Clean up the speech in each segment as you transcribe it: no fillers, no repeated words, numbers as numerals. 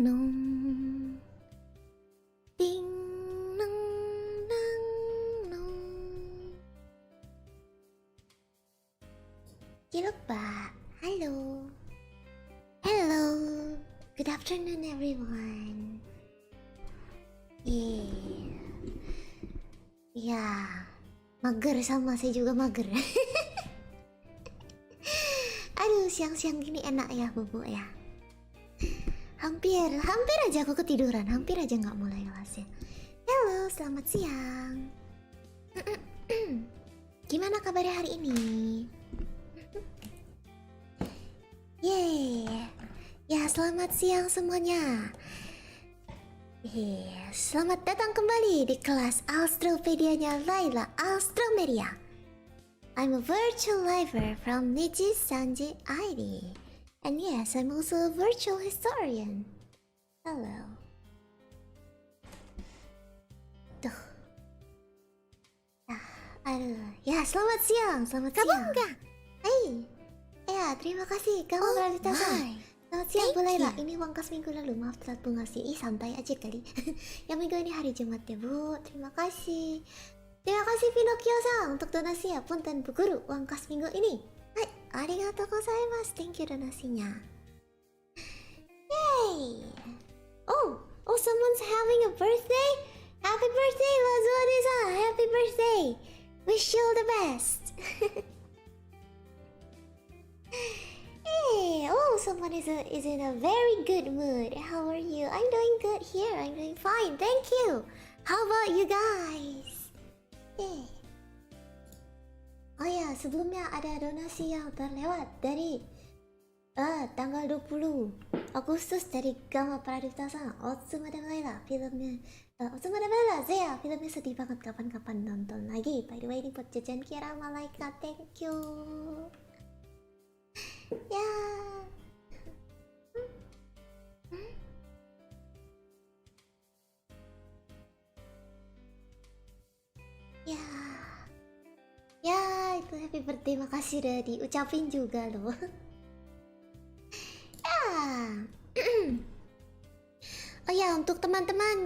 nong. Ding nong nong nong. Lupa. Halo. Hello. Good afternoon everyone. Ya, mager sama saya juga mager. Aduh, siang-siang gini enak ya bobo ya. Hampir aja aku ketiduran, hampir aja nggak mulai kelasnya. Halo, selamat siang. Gimana kabarnya hari ini? Yeay, ya selamat siang semuanya. Selamat datang kembali di kelas Alstroepedianya Layla Alstroemeria. I'm a virtual lifer from NIJISANJI ID. And yes, I'm also a virtual historian. Hello. Tuh. Aduh. Ya, selamat siang. Selamat siang. Kamu enggak? Hai. Ya, terima kasih. Kamu berada di tasnya. Selamat siang Bu Layla. Ini uang kas minggu lalu. Maaf telat Bu ngasih. Santai aja kali. Yang minggu ini hari Jumat ya Bu. Terima kasih. Terima kasih Pinocchio-san untuk donasi ya. Punten Bu Guru. Uang kas minggu ini. Hai. Arigatou gozaimasu. Thank you donasinya. Yay. Oh, someone's having a birthday. Happy birthday Lazuade-san. Happy birthday. Wish you all the best. Hey, someone is in a very good mood. How are you? I'm doing good here. I'm doing fine. Thank you. How about you guys? Hey. Oh ya, sebelumnya ada donasi yang terlewat dari tanggal 20 Agustus dari Gama Pradipta-san. Otsumada Layla, filmnya Otsumada Layla, Zea, filmnya sedih banget, kapan-kapan nonton lagi. By the way, ini buat jajan Kira Malaika, thank you. Ya. Ya, itu happy birthday, makasih udah diucapin juga loh. Ya. Oh ya, untuk teman-teman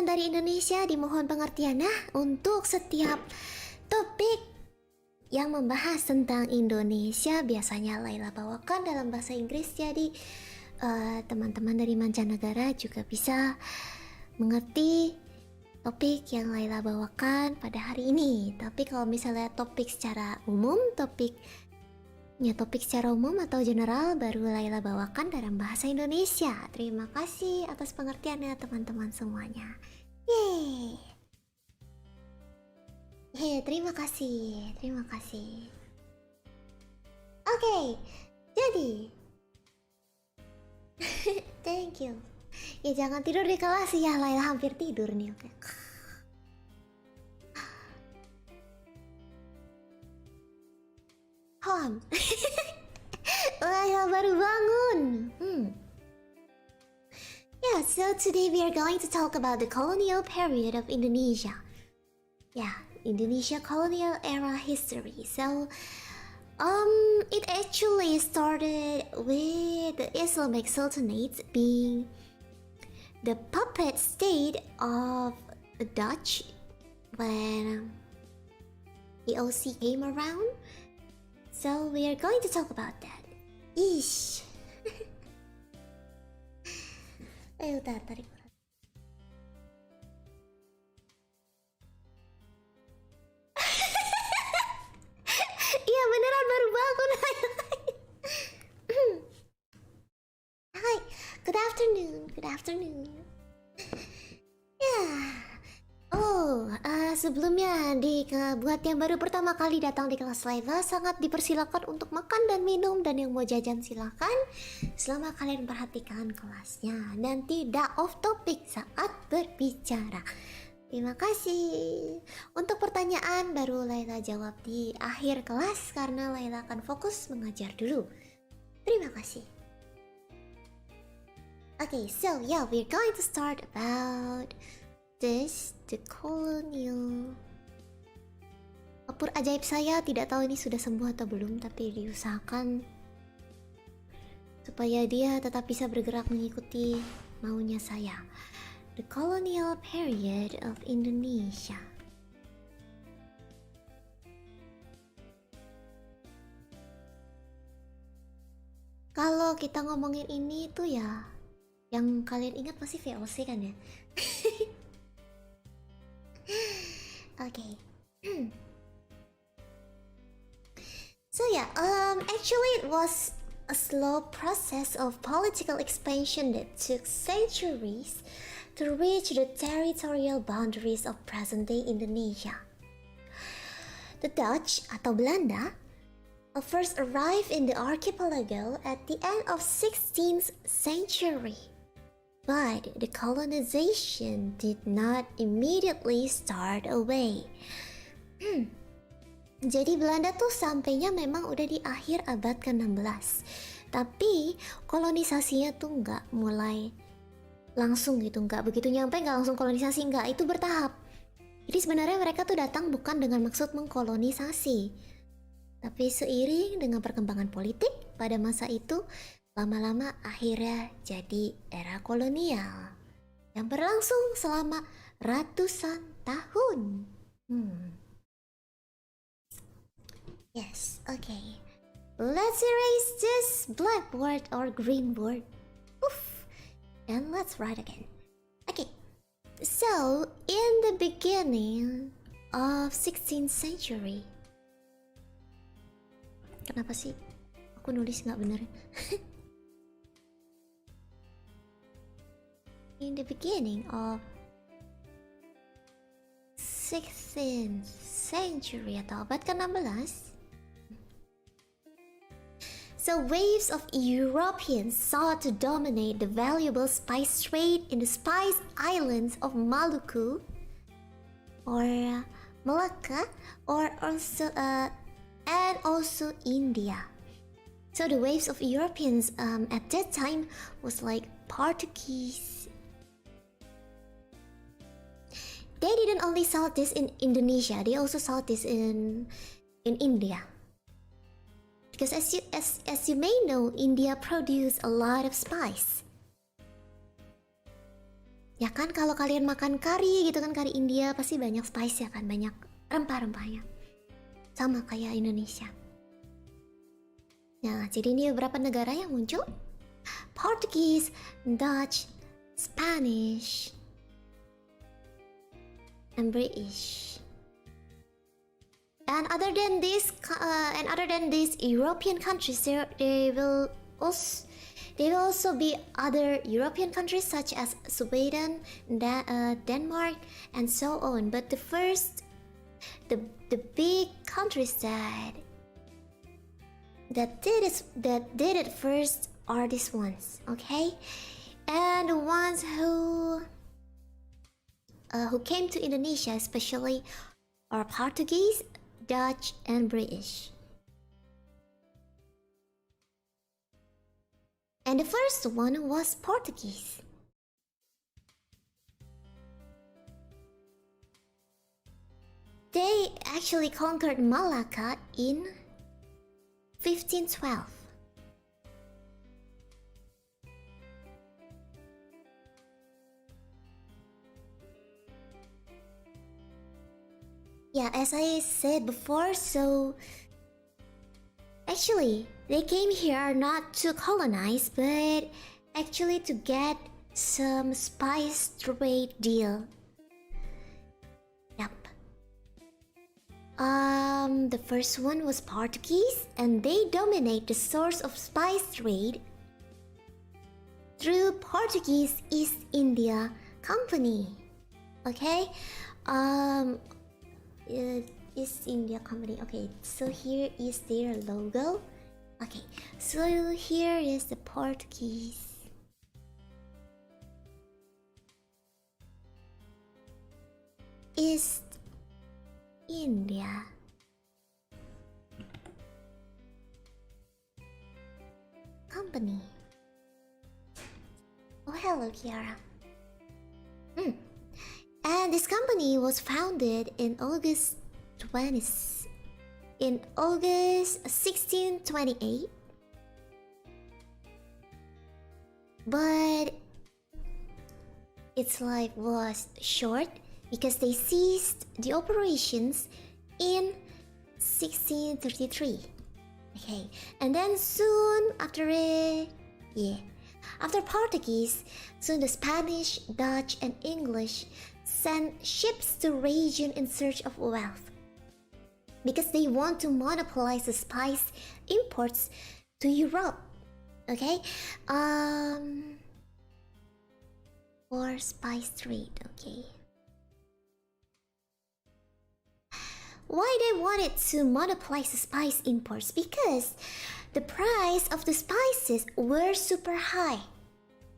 dari Indonesia, dimohon pengertiannya untuk setiap topik yang membahas tentang Indonesia biasanya Layla bawakan dalam bahasa Inggris, jadi teman-teman dari mancanegara juga bisa mengerti topik yang Layla bawakan pada hari ini. Tapi kalau misalnya topik secara umum atau general baru Layla bawakan dalam bahasa Indonesia. Terima kasih atas pengertiannya teman-teman semuanya. Yeay. Terima kasih. Oke, jadi thank you. Ya jangan tidur di kelas ya, Layla hampir tidur nih. Oke. Layla baru bangun. Yeah, so today we are going to talk about the colonial period of Indonesia. Yeah, Indonesia Colonial Era History. So, it actually started with the Islamic Sultanates being the puppet state of the Dutch when the OC came around. So we are going to talk about that. Ish. Ayo tarik. Iya beneran baru bangun. Hai, good afternoon. Sebelumnya buat yang baru pertama kali datang di kelas Layla, sangat dipersilakan untuk makan dan minum, dan yang mau jajan silakan selama kalian perhatikan kelasnya dan tidak off topic saat berbicara. Terima kasih. Untuk pertanyaan baru Layla jawab di akhir kelas karena Layla akan fokus mengajar dulu. Terima kasih. Okay, so yeah, we're going to start about the colonial. Kapur ajaib saya tidak tahu ini sudah sembuh atau belum, tapi diusahakan supaya dia tetap bisa bergerak mengikuti maunya saya. The Colonial Period of Indonesia. Kalau kita ngomongin ini tuh ya, yang kalian ingat pasti VOC kan ya? Okay. So yeah, actually it was a slow process of political expansion that took centuries to reach the territorial boundaries of present-day Indonesia. The Dutch atau Belanda first arrived in the archipelago at the end of 16th century. But the colonization did not immediately start away. Jadi Belanda tuh sampainya memang udah di akhir abad ke-16. Tapi kolonisasinya tuh nggak mulai langsung gitu, nggak begitu nyampe, nggak langsung kolonisasi, nggak, itu bertahap. Jadi sebenarnya mereka tuh datang bukan dengan maksud mengkolonisasi. Tapi seiring dengan perkembangan politik pada masa itu, lama-lama akhirnya jadi era kolonial yang berlangsung selama ratusan tahun. Yes, okay. Let's erase this blackboard or green board. Oof. And let's write again. Okay. So, in the beginning of 16th century. Kenapa sih aku nulis nggak bener? In the beginning of 16th century atau abad ke-16, so waves of Europeans sought to dominate the valuable spice trade in the Spice Islands of Maluku or Malacca, or also and also India. So the waves of Europeans at that time was like Portuguese. They didn't only sell this in Indonesia, they also sold this in India. Because as you may know, India produce a lot of spice. Ya kan, kalau kalian makan kari gitu kan, kari India pasti banyak spice ya kan, banyak rempah-rempahnya. Sama kayak Indonesia. Nah, jadi ini beberapa negara yang muncul. Portuguese, Dutch, Spanish, and British. And other than these European countries, there will also be other European countries such as Sweden, Denmark, and so on. But the big countries that did it first are these ones, okay? And the ones who came to Indonesia especially are Portuguese, Dutch, and British. And the first one was Portuguese. They actually conquered Malacca in 1512. Yeah, as I said before, so actually they came here not to colonize, but actually to get some spice trade deal. Yep. The first one was Portuguese, and they dominate the source of spice trade through Portuguese East India Company. Okay. East India Company. Okay, so here is their logo. Okay, so here is the Portuguese. East India Company. Oh, hello, Kiara. And this company was founded in August 1628. but its life was short because they ceased the operations in 1633. Okay, and then soon after after Portuguese, soon the Spanish, Dutch, and English sent ships to region in search of wealth because they want to monopolize the spice imports to Europe. Okay, for spice trade. Okay, why they wanted to monopolize the spice imports? Because the price of the spices were super high.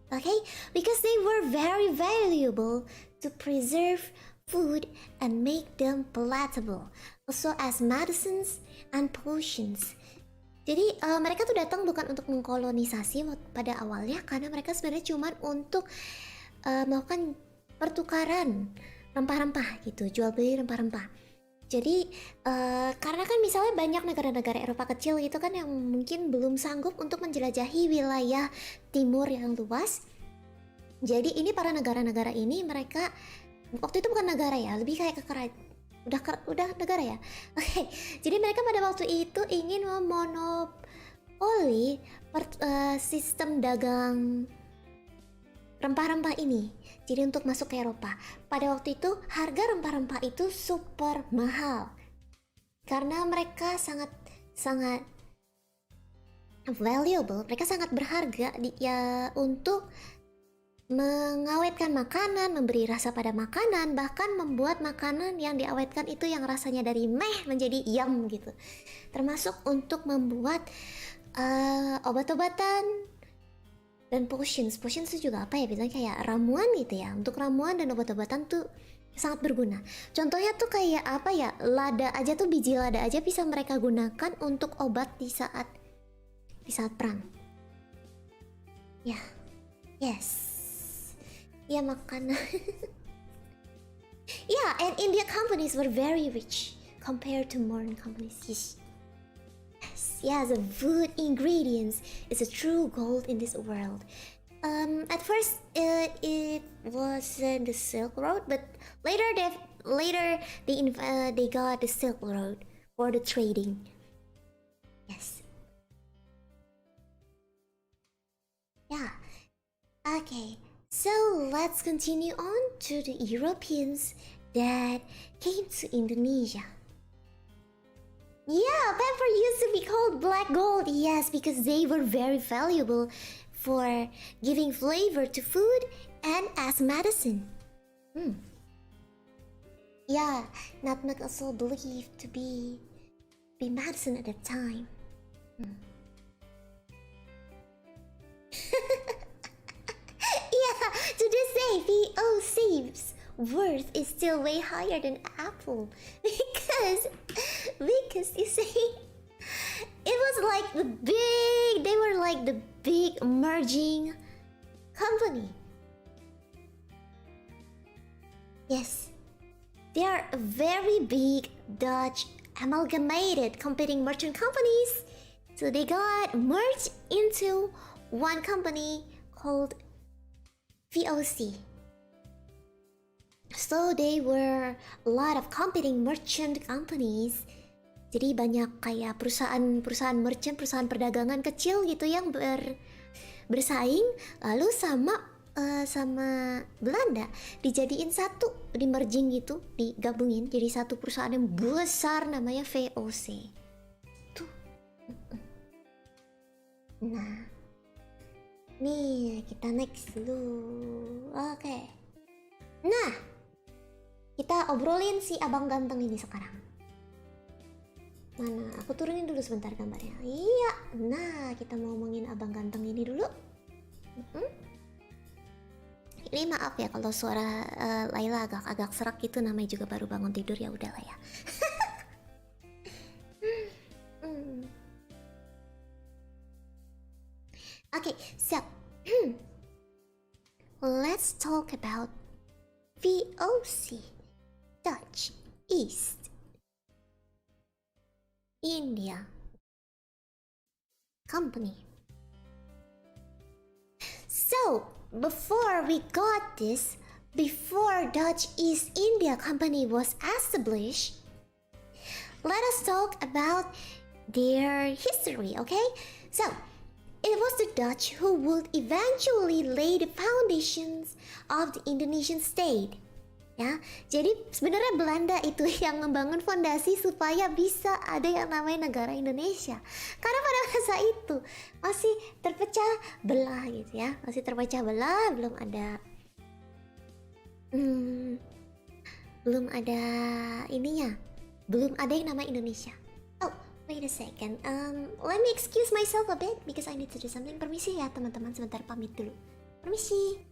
Okay, because they were very valuable to preserve food and make them palatable, also as medicines and potions. Jadi mereka tuh datang bukan untuk mengkolonisasi pada awalnya, karena mereka sebenarnya cuma untuk melakukan pertukaran rempah-rempah gitu, jual beli rempah-rempah. Jadi karena kan misalnya banyak negara-negara Eropa kecil gitu kan yang mungkin belum sanggup untuk menjelajahi wilayah timur yang luas. Jadi ini para negara-negara ini mereka waktu itu bukan negara ya, lebih kayak udah negara ya. Oke, jadi mereka pada waktu itu ingin memonopoli sistem dagang rempah-rempah ini. Jadi untuk masuk ke Eropa, pada waktu itu harga rempah-rempah itu super mahal karena mereka sangat valuable, mereka sangat berharga untuk mengawetkan makanan, memberi rasa pada makanan, bahkan membuat makanan yang diawetkan itu yang rasanya dari meh menjadi yum gitu. Termasuk untuk membuat obat-obatan dan potions itu juga apa ya, bilang kayak ramuan gitu ya. Untuk ramuan dan obat-obatan tuh sangat berguna. Contohnya tuh kayak apa ya, lada aja tuh, biji lada aja bisa mereka gunakan untuk obat di saat perang. Ya, yes. Ya makanan. Yeah, and India companies were very rich compared to modern companies. Yes. Yeah, the food ingredients is a true gold in this world. At first, it was the Silk Road, but later they got the Silk Road for the trading. Yes. Yeah. Okay. So let's continue on to the Europeans that came to Indonesia. Yeah, pepper used to be called black gold, yes, because they were very valuable for giving flavor to food and as medicine. Yeah, nutmeg also believed to be medicine at that time. Yeah, to this day, VOC's worth is still way higher than Apple because you see, it was like they were like the big merging company. Yes, they are a very big Dutch amalgamated competing merchant companies, so they got merged into one company called VOC. So they were a lot of competing merchant companies. Jadi banyak kayak perusahaan merchant, perusahaan perdagangan kecil gitu yang bersaing, lalu sama Belanda dijadiin satu, di merging gitu, digabungin jadi satu perusahaan yang besar namanya VOC. Tuh. Nah, nih kita next dulu. Oke. Nah, kita obrolin si abang ganteng ini sekarang. Mana? Aku turunin dulu sebentar gambarnya. Iya, nah kita mau ngomongin abang ganteng ini dulu. Ini maaf ya kalau suara Layla agak serak gitu, namanya juga baru bangun tidur, ya udahlah ya. Okay, so let's talk about VOC, Dutch East India Company. So So, before we got this, before Dutch East India Company was established, let us talk about their history, okay? So, it was the Dutch who would eventually lay the foundations of the Indonesian state. Ya, jadi sebenarnya Belanda itu yang membangun fondasi supaya bisa ada yang namanya negara Indonesia. Karena pada masa itu masih terpecah belah gitu ya, masih terpecah belah, belum ada ininya, belum ada yang nama Indonesia. Oh, wait a second. Let me excuse myself a bit because I need to do something. Permisi ya teman-teman, sebentar pamit dulu. Permisi.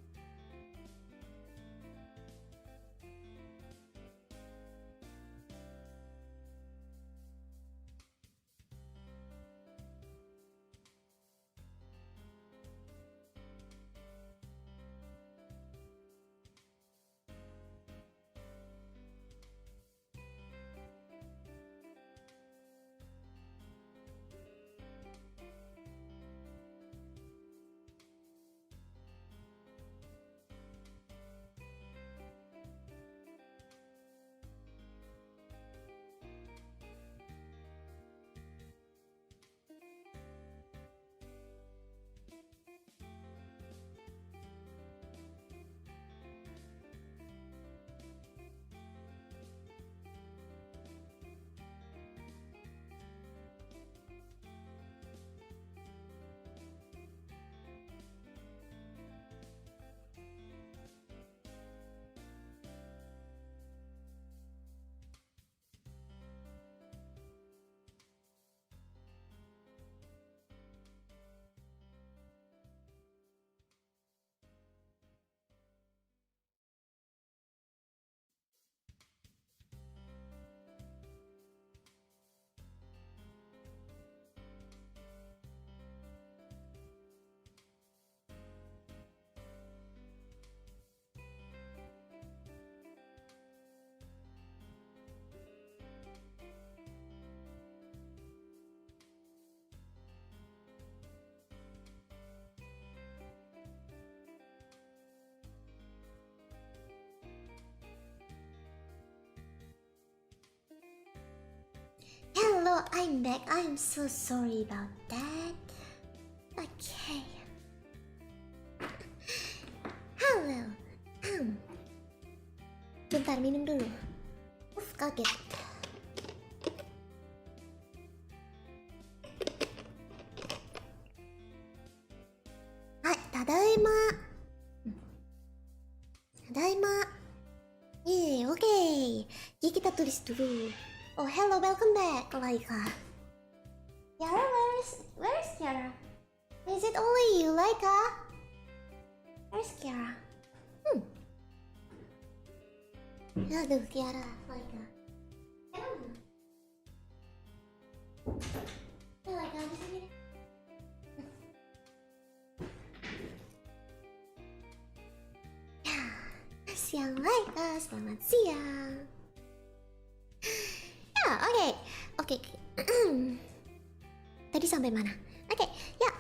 Hello, I'm back. I'm so sorry about that. Okay. Halo. Bentar, minum dulu. Kaget. Hai, tadaima. Tadaima. Oke. Jadi kita tulis dulu. Oh, hello, welcome back, Laika. Yara, where's Kiara? Is it only you, Laika? Where's Kiara? Aduh, Kiara, Laika. Laika, di sini deh. Ya, siang Laika, selamat siang. Oke. Tadi sampai mana? Oke, ya.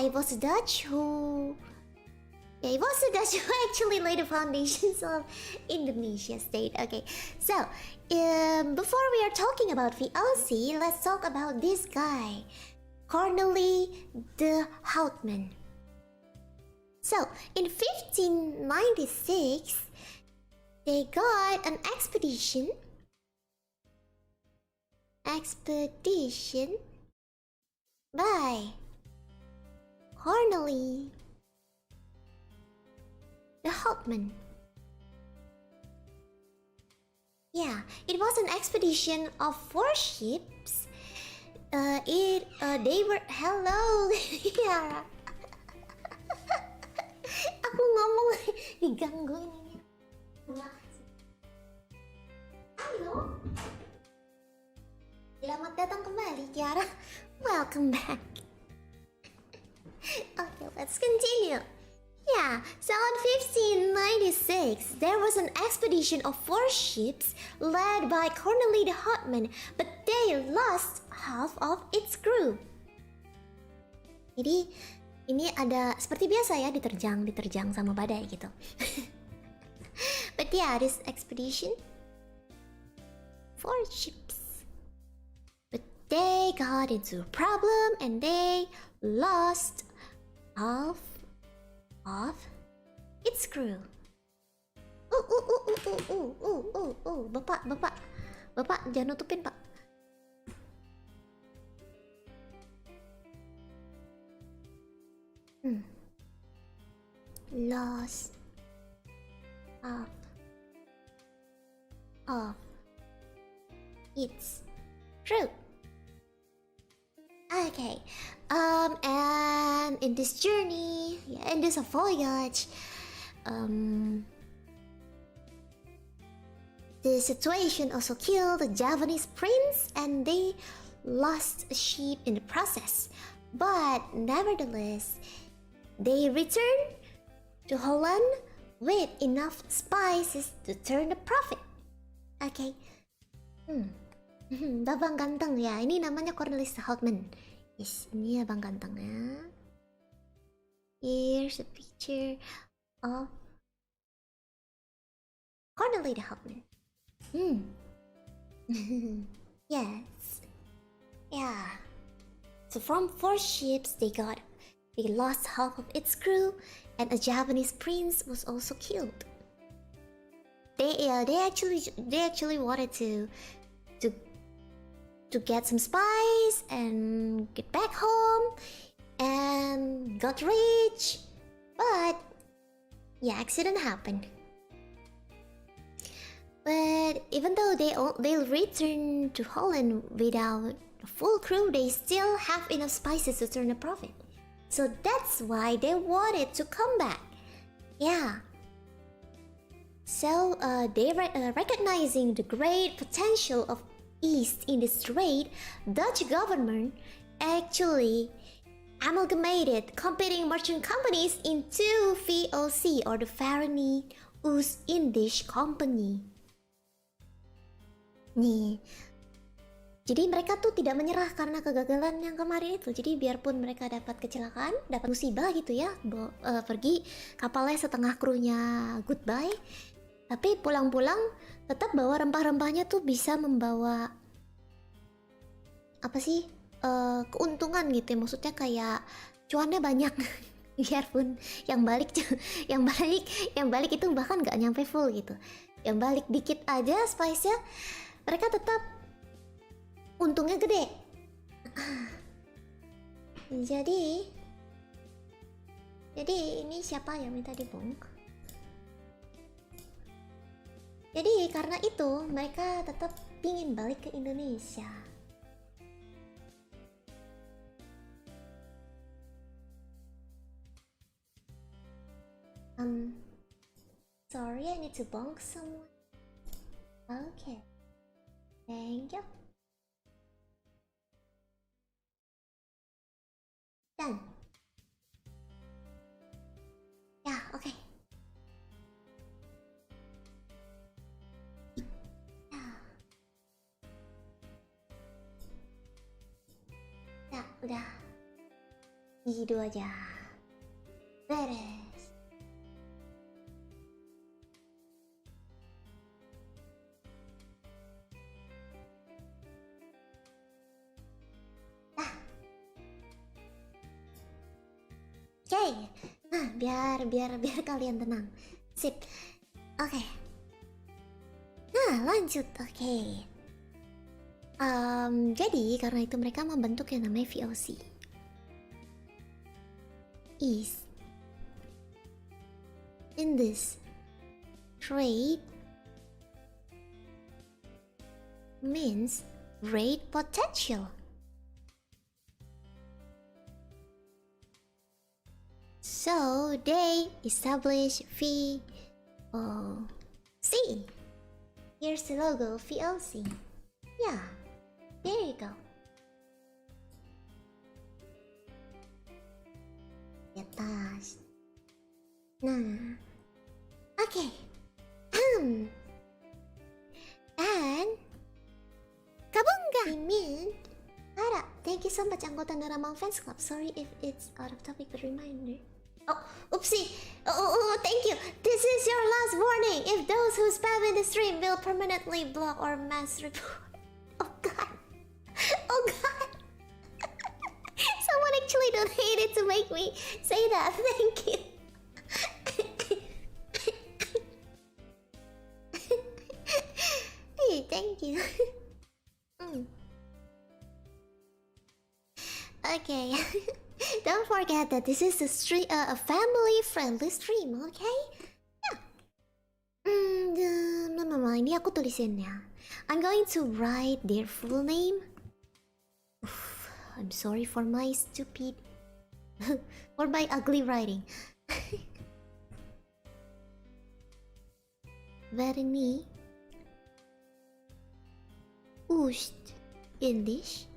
It was the Dutch who actually laid the foundations of Indonesia state. Okay, so before we are talking about VOC, let's talk about this guy, Cornelis de Houtman. So in 1596. They got an expedition by Cornelis de Houtman. Yeah, it was an expedition of 4 ships. They were hello. Yeah. Aku ngomong digangguin ini. Halo. Selamat datang kembali, Kiara. Welcome back. Okay, let's continue. Yeah, so in 1596, there was an expedition of 4 ships led by Cornelis de Houtman, but they lost half of its crew. Jadi, Ini ada seperti biasa ya, diterjang sama badai gitu. But yeah, this expedition, 4 ships. But they got into a problem and they lost half of its crew. Bapak, jangan nutupin, Pak. Loss of its crew. Okay, and in this journey, in this voyage, the situation also killed the Javanese prince, and they lost a ship in the process. But nevertheless, they returned to Holland with enough spices to turn a profit. Okay. Babang ganteng ya. Ini namanya Cornelis Houtman. Yes, ini abang ganteng ya. Here's a picture of Cornelis Houtman. Yes. Yeah. So from 4 ships they lost half of its crew, and a Japanese prince was also killed. They actually wanted to get some spice and get back home and got rich, but yeah, accident happened. But even though they'll return to Holland without a full crew, they still have enough spices to turn a profit. So that's why they wanted to come back. Yeah. So recognizing the great potential of East Indies trade, Dutch government actually amalgamated competing merchant companies into VOC, or the Verenigde Oost-Indisch Company. Nih, jadi mereka tuh tidak menyerah karena kegagalan yang kemarin itu. Jadi biarpun mereka dapat kecelakaan, dapat musibah gitu ya, pergi kapalnya setengah krunya goodbye, tapi pulang-pulang tetap bawa rempah-rempahnya tuh bisa membawa apa sih, keuntungan gitu ya. Maksudnya kayak cuannya banyak. Biarpun yang balik itu bahkan nggak nyampe full gitu. Yang balik dikit aja spice-nya, mereka tetap untungnya gede. Jadi ini siapa yang minta dibongkar? Jadi karena itu mereka tetap ingin balik ke Indonesia. Sorry, I need to bonk someone. Okay. Thank you. Done. Ya, oke. Ya, udah. Gitu aja. Beres. Oke, nah biar kalian tenang. Sip. Oke. Nah, lanjut. Oke. Jadi karena itu mereka membentuk yang namanya VOC. East Indies trade means great potential. So they establish VOC. Here's the logo, VOC. Yeah, there you go. Di atas. Nah, oke. And kabunga. Thank thank you so much, anggota Naramang Fans Club. Sorry if it's out of topic, but reminder. Oh, oopsie. Thank you. This is your last warning. If those who spam in the stream will permanently block or mass report. Oh god. Oh god. Someone actually donated to make me say that. Thank you. Hey, thank you. Okay. Don't forget that this is a family-friendly stream, okay? Yeah. Ini aku tulisin ya. I'm going to write their full name. Oof, I'm sorry for my stupid... for my ugly writing. Verni Oost English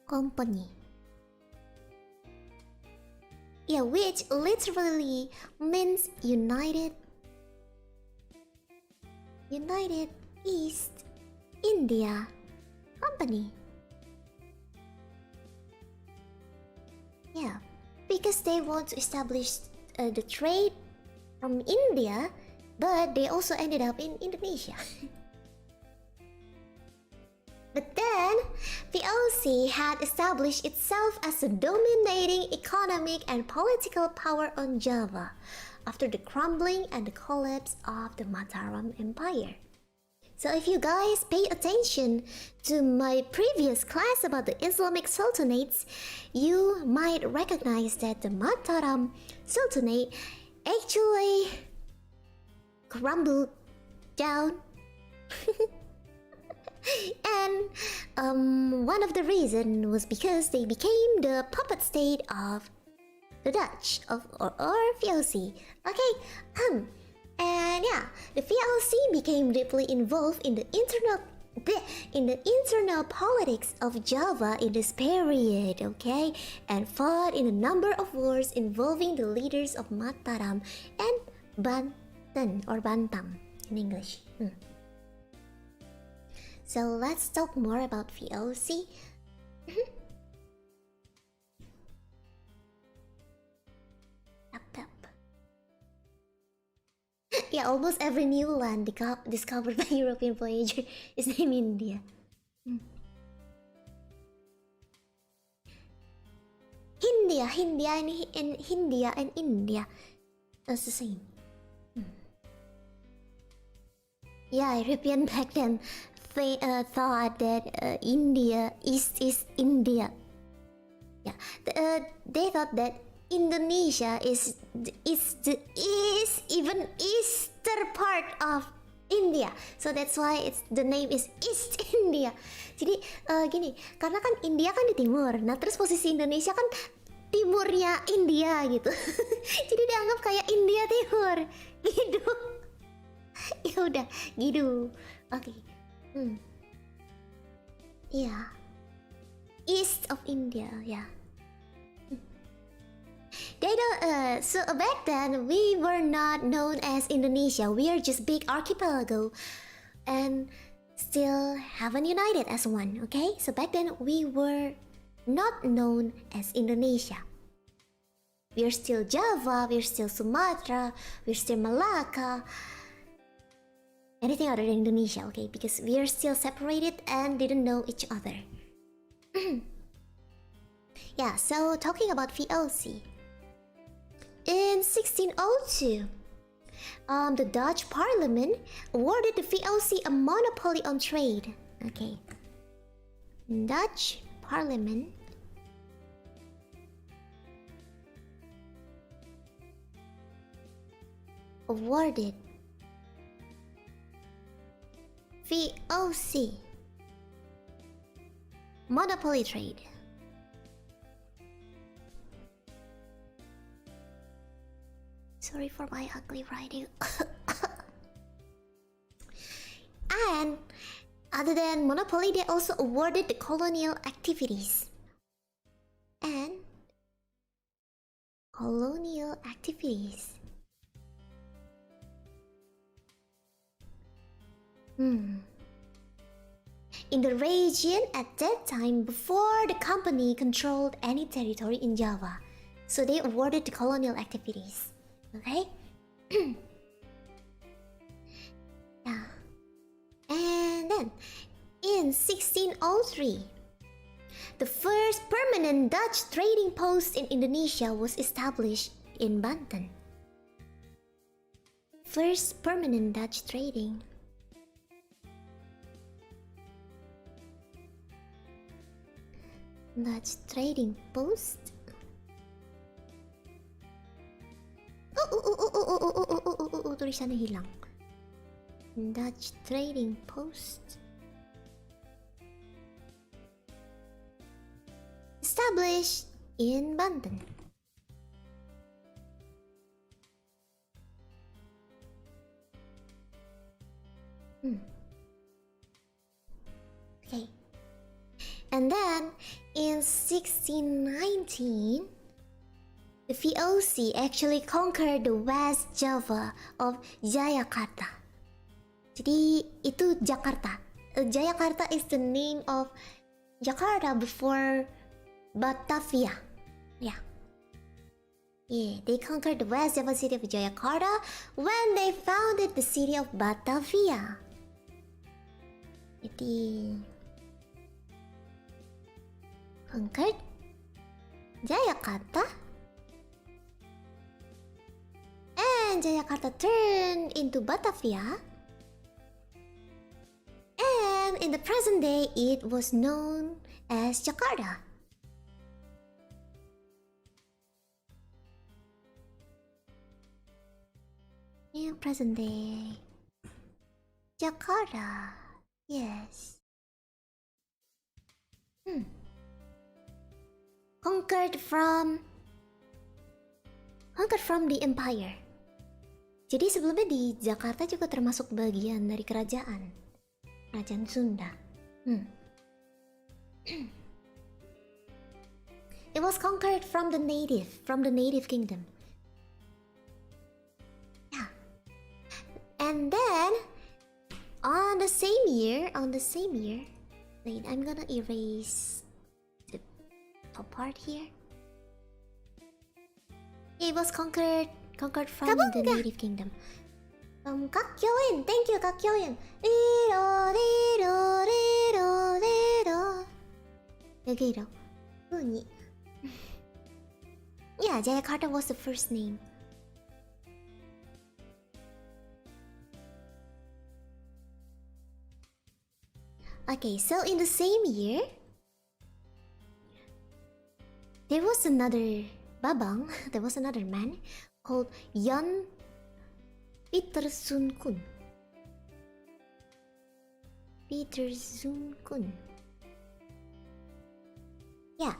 Company. Yeah, which literally means United East India Company. Yeah, because they want to establish the trade from India, but they also ended up in Indonesia. But then, VOC had established itself as a dominating economic and political power on Java after the crumbling and the collapse of the Mataram Empire. So if you guys pay attention to my previous class about the Islamic Sultanates, you might recognize that the Mataram Sultanate actually crumbled down. And one of the reasons was because they became the puppet state of the Dutch or VOC. Okay, and yeah, the VOC became deeply involved in the internal politics of Java in this period, okay, and fought in a number of wars involving the leaders of Mataram and Banten or Bantam in English. So let's talk more about VOC. Yeah, almost every new land discovered by European voyager is named India. Hindia and India. That's the same. Yeah, European back then thought that India is India. Yeah, they thought that Indonesia is even eastern part of India, so that's why the name is East India. Jadi gini, karena kan India kan di timur, nah terus posisi Indonesia kan timurnya India gitu. Jadi dianggap kayak India Timur gitu. Ya udah gitu. Oke. Yeah, east of India, yeah. They don't. So back then we were not known as Indonesia. We are just big archipelago, and still haven't united as one. Okay, so back then we were not known as Indonesia. We're still Java. We're still Sumatra. We're still Malacca. Anything other than Indonesia, okay? Because we are still separated and didn't know each other. Yeah. So talking about VOC. In 1602, the Dutch Parliament awarded the VOC a monopoly on trade. Okay. Dutch Parliament awarded VOC monopoly trade. Sorry for my ugly writing. And other than monopoly, they also awarded the colonial activities. And colonial activities. In the region at that time, before the company controlled any territory in Java, so they awarded the colonial activities. Okay? Yeah. And then, in 1603, the first permanent Dutch trading post in Indonesia was established in Banten. First permanent Dutch trading. Dutch trading post. Tulisannya hilang. Dutch trading post. Established in Banten. Okay. And then in 1619, the VOC actually conquered the West Java of Jayakarta. Jadi itu Jakarta. Jayakarta is the name of Jakarta before Batavia. Yeah. Yeah, they conquered the West Java city of Jayakarta when they founded the city of Batavia. Jadi conquered Jayakarta, and Jayakarta turned into Batavia, and in the present day it was known as Jakarta. In present day Jakarta, yes. Conquered from the empire. Jadi sebelumnya di Jakarta juga termasuk bagian dari kerajaan Sunda. It was conquered from the native kingdom. Yeah. And then on the same year, wait, I'm gonna erase the top part here. It was conquered from the native kingdom. Kak Kyoin, thank you, Kak Kyoin. Yeah, Jayakarta was the first name. Okay, so in the same year, there was another babang, there was another man called Jan Pietersoen. Yeah,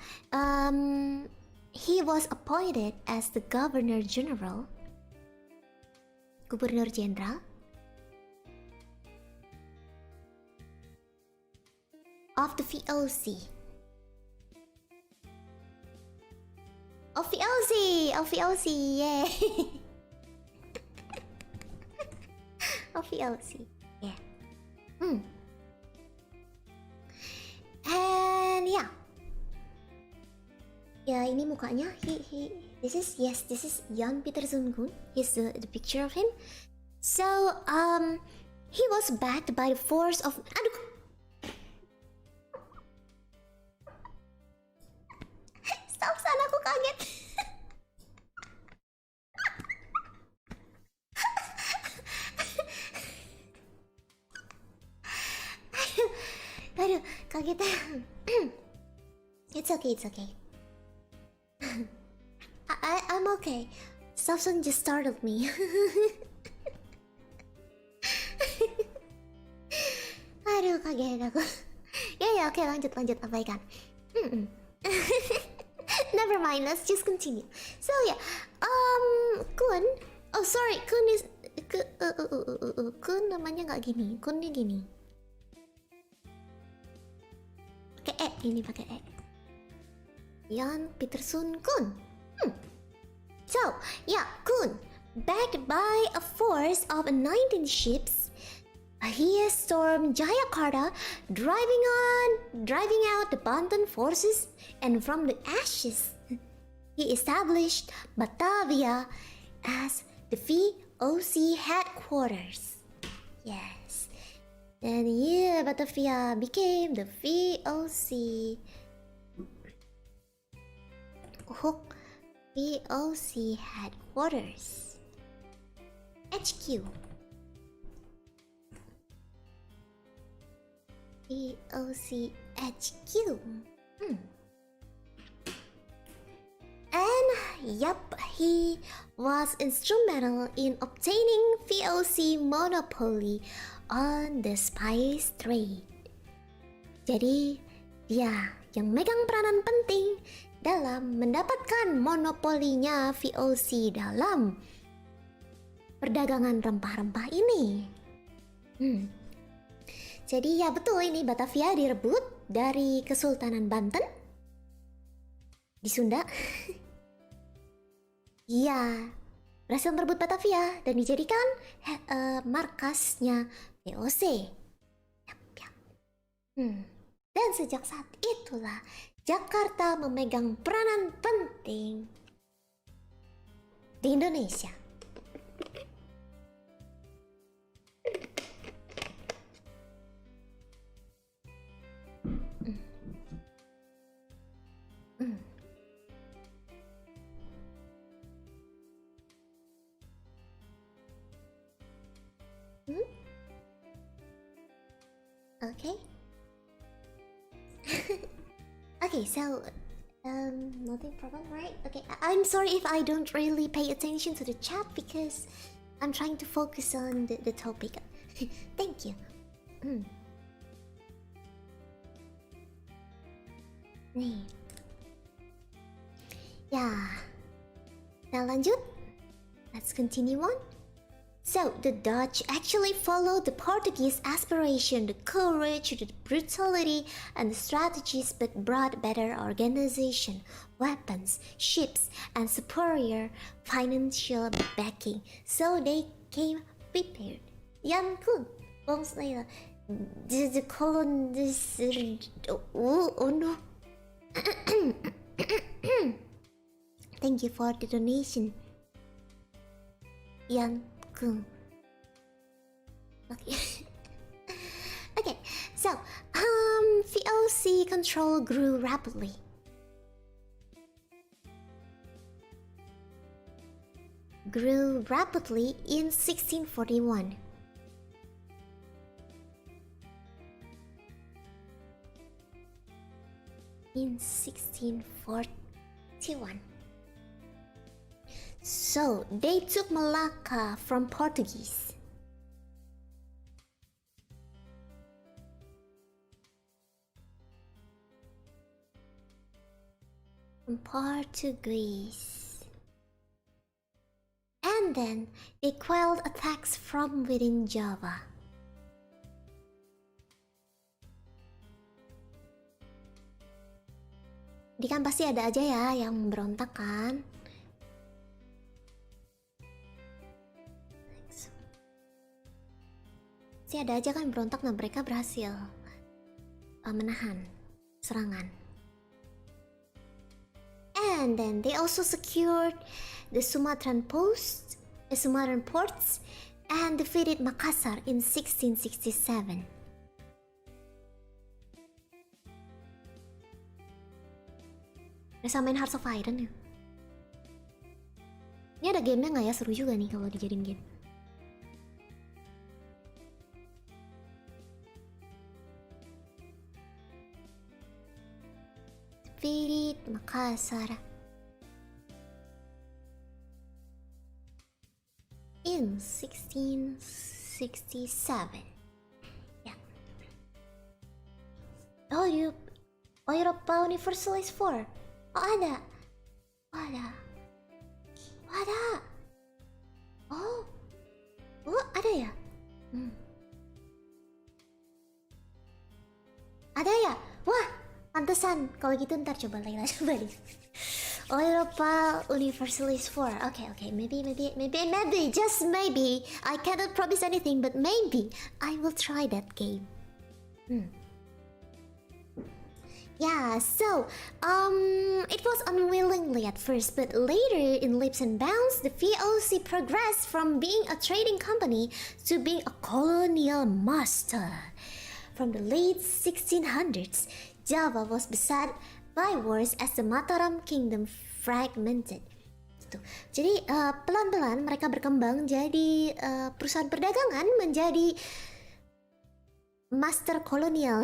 he was appointed as the Governor General of the VOC. Of VOC, yay! Of VOC, yeah. And yeah. Ya, ini mukanya. This is Jan Pietersoen. Here's the picture of him. So, he was backed by the force of. Aduh. Stop, sana aku kaget. Aduh, kaget. It's okay. I'm okay. Samson just startled me. Aduh, kaget aku. Ya, oke, lanjut, abaikan. Never mind, let's just continue. So yeah, Kun. Oh sorry, Kun is Kun namanya nggak gini. Kunnya gini. Pakai ini pakai Jan Pietersoen Kun. So, yeah, Kun, backed by a force of 19 ships, He stormed Jayakarta, driving out the Banten forces, and from the ashes, he established Batavia as the VOC headquarters. Yes. And yeah, Batavia became the VOC. VOC headquarters. HQ. VOC HQ. And yup, he was instrumental in obtaining VOC monopoly on the spice trade. Jadi, dia yang megang peranan penting dalam mendapatkan monopolinya VOC dalam perdagangan rempah-rempah ini. Jadi ya betul, ini Batavia direbut dari Kesultanan Banten di Sunda. Iya, berhasil merebut Batavia dan dijadikan markasnya VOC. Yap. Dan sejak saat itulah Jakarta memegang peranan penting di Indonesia. Okay. Okay, so nothing problem, right? Okay, I'm sorry if I don't really pay attention to the chat because I'm trying to focus on the topic. Thank you. Nih. Ya. Kita lanjut. Let's continue on. So, the Dutch actually followed the Portuguese aspiration, the courage, the brutality, and the strategies, but brought better organization, weapons, ships, and superior financial backing. So they came prepared. Yan kun, Bong Layla. The colonists. Oh no. Thank you for the donation. Yan. Okay. Okay, so VOC control grew rapidly. In 1641. In 1641. So, they took Malacca from Portuguese. And then, they quelled attacks from within Java. Jadi kan pasti ada aja ya yang berontak kan? Pasti ada aja kan berontak, dan mereka berhasil menahan serangan. And then they also secured the Sumatran ports and defeated Makassar in 1667. Bisa main Hearts of Iron ya? Ini ada gamenya nggak ya? Seru juga nih kalau dijadiin game. Defeated Makassar in 1667. Yeah. Oh, Europa Universalis 4. Oh, ada. Oh, ada ya? Ada ya? Wah, pantesan. Kalau gitu ntar coba Layla coba deh. Europa Universalis 4. Okay, maybe, just maybe. I cannot promise anything, but maybe I will try that game. Yeah, so, it was unwillingly at first, but later in leaps and bounds, the VOC progressed from being a trading company to being a colonial master. From the late 1600s, Java was beset by wars as the Mataram Kingdom fragmented. Jadi pelan-pelan mereka berkembang jadi perusahaan perdagangan menjadi master kolonial.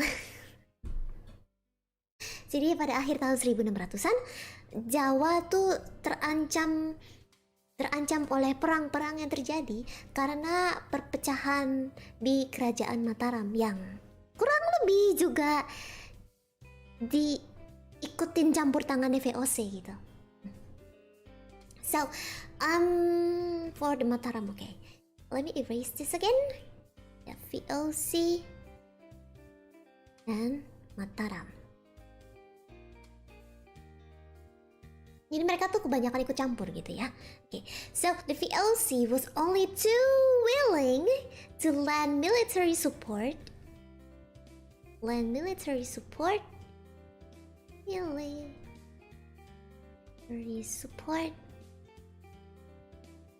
Jadi pada akhir tahun 1600-an, Jawa tuh terancam oleh perang-perang yang terjadi karena perpecahan di kerajaan Mataram yang kurang lebih juga diikutin campur tangan VOC gitu. So, for the Mataram, okay. Let me erase this again. The VOC and Mataram. Jadi mereka tuh kebanyakan ikut campur gitu ya. Okay. So the VOC was only too willing to lend military support. Military support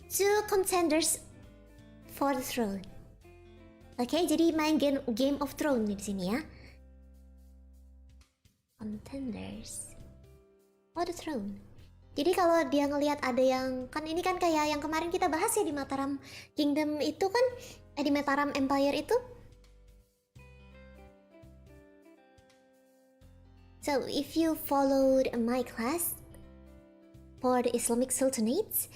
to contenders for the throne. Oke, jadi main Game of Thrones di sini ya. Contenders for the throne. Jadi kalau dia ngelihat ada yang, kan ini kan kayak yang kemarin kita bahas ya di Mataram Kingdom itu kan, di Mataram Empire itu. So if you followed my class for the Islamic Sultanates,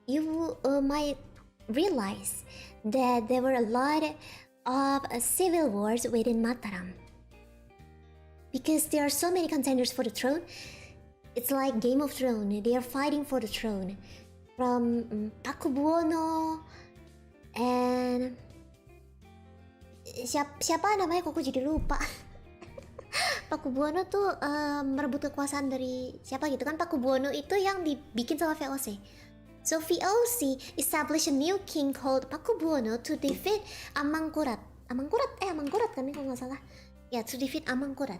you might realize that there were a lot of civil wars within Mataram. Because there are so many contenders for the throne. It's like Game of Thrones. They are fighting for the throne. From Pakubuwono and siapa namanya kok jadi lupa. Pakubuwono tuh merebut kekuasaan dari siapa gitu kan. Pakubuwono itu yang dibikin sama VOC. So VOC established a new king called Pakubuwono to defeat Amangkurat kan ini kalau nggak salah. Ya, to defeat Amangkurat.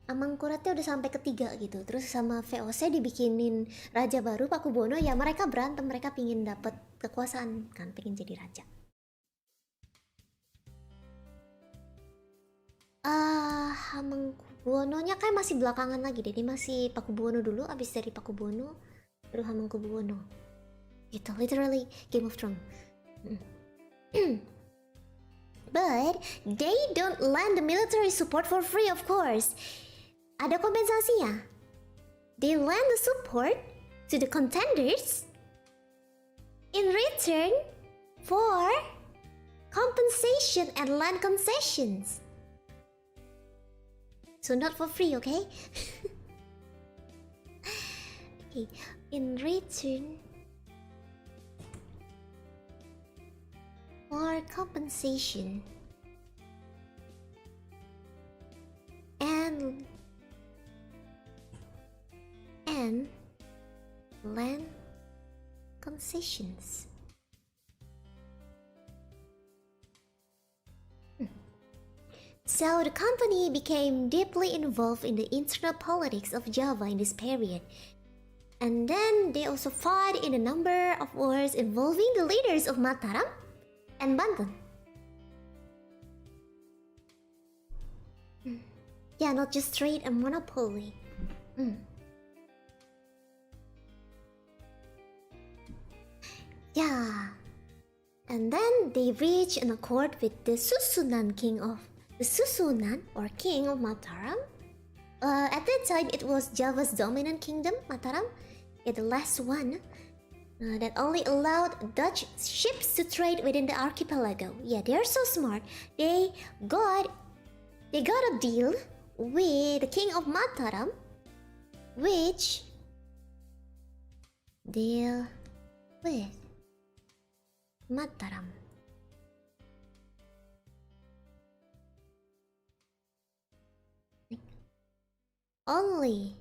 Amangkuratnya udah sampai ketiga gitu. Terus sama VOC dibikinin raja baru Pakubuwono. Ya mereka berantem, mereka pingin dapat kekuasaan kan, pingin jadi raja. Hamengkubuwononya kayak masih belakangan lagi deh. Dia masih Pakubuwono dulu, abis dari Pakubuwono baru Hamengkubuwono. Gitu, literally Game of Thrones. But they don't lend the military support for free, of course. Ada kompensasinya. They lend the support to the contenders in return for compensation and land concessions. So not for free, okay? Okay, in return for compensation and land concessions. So the company became deeply involved in the internal politics of Java in this period. And then they also fought in a number of wars involving the leaders of Mataram and Banten. Yeah, not just trade and monopoly. Yeah. And then they reached an accord with the Susunan king of Mataram. At that time, it was Java's dominant kingdom, Mataram. The last one that only allowed Dutch ships to trade within the archipelago. Yeah, they are so smart. They got a deal with the king of Mataram, which deal with Mataram. Only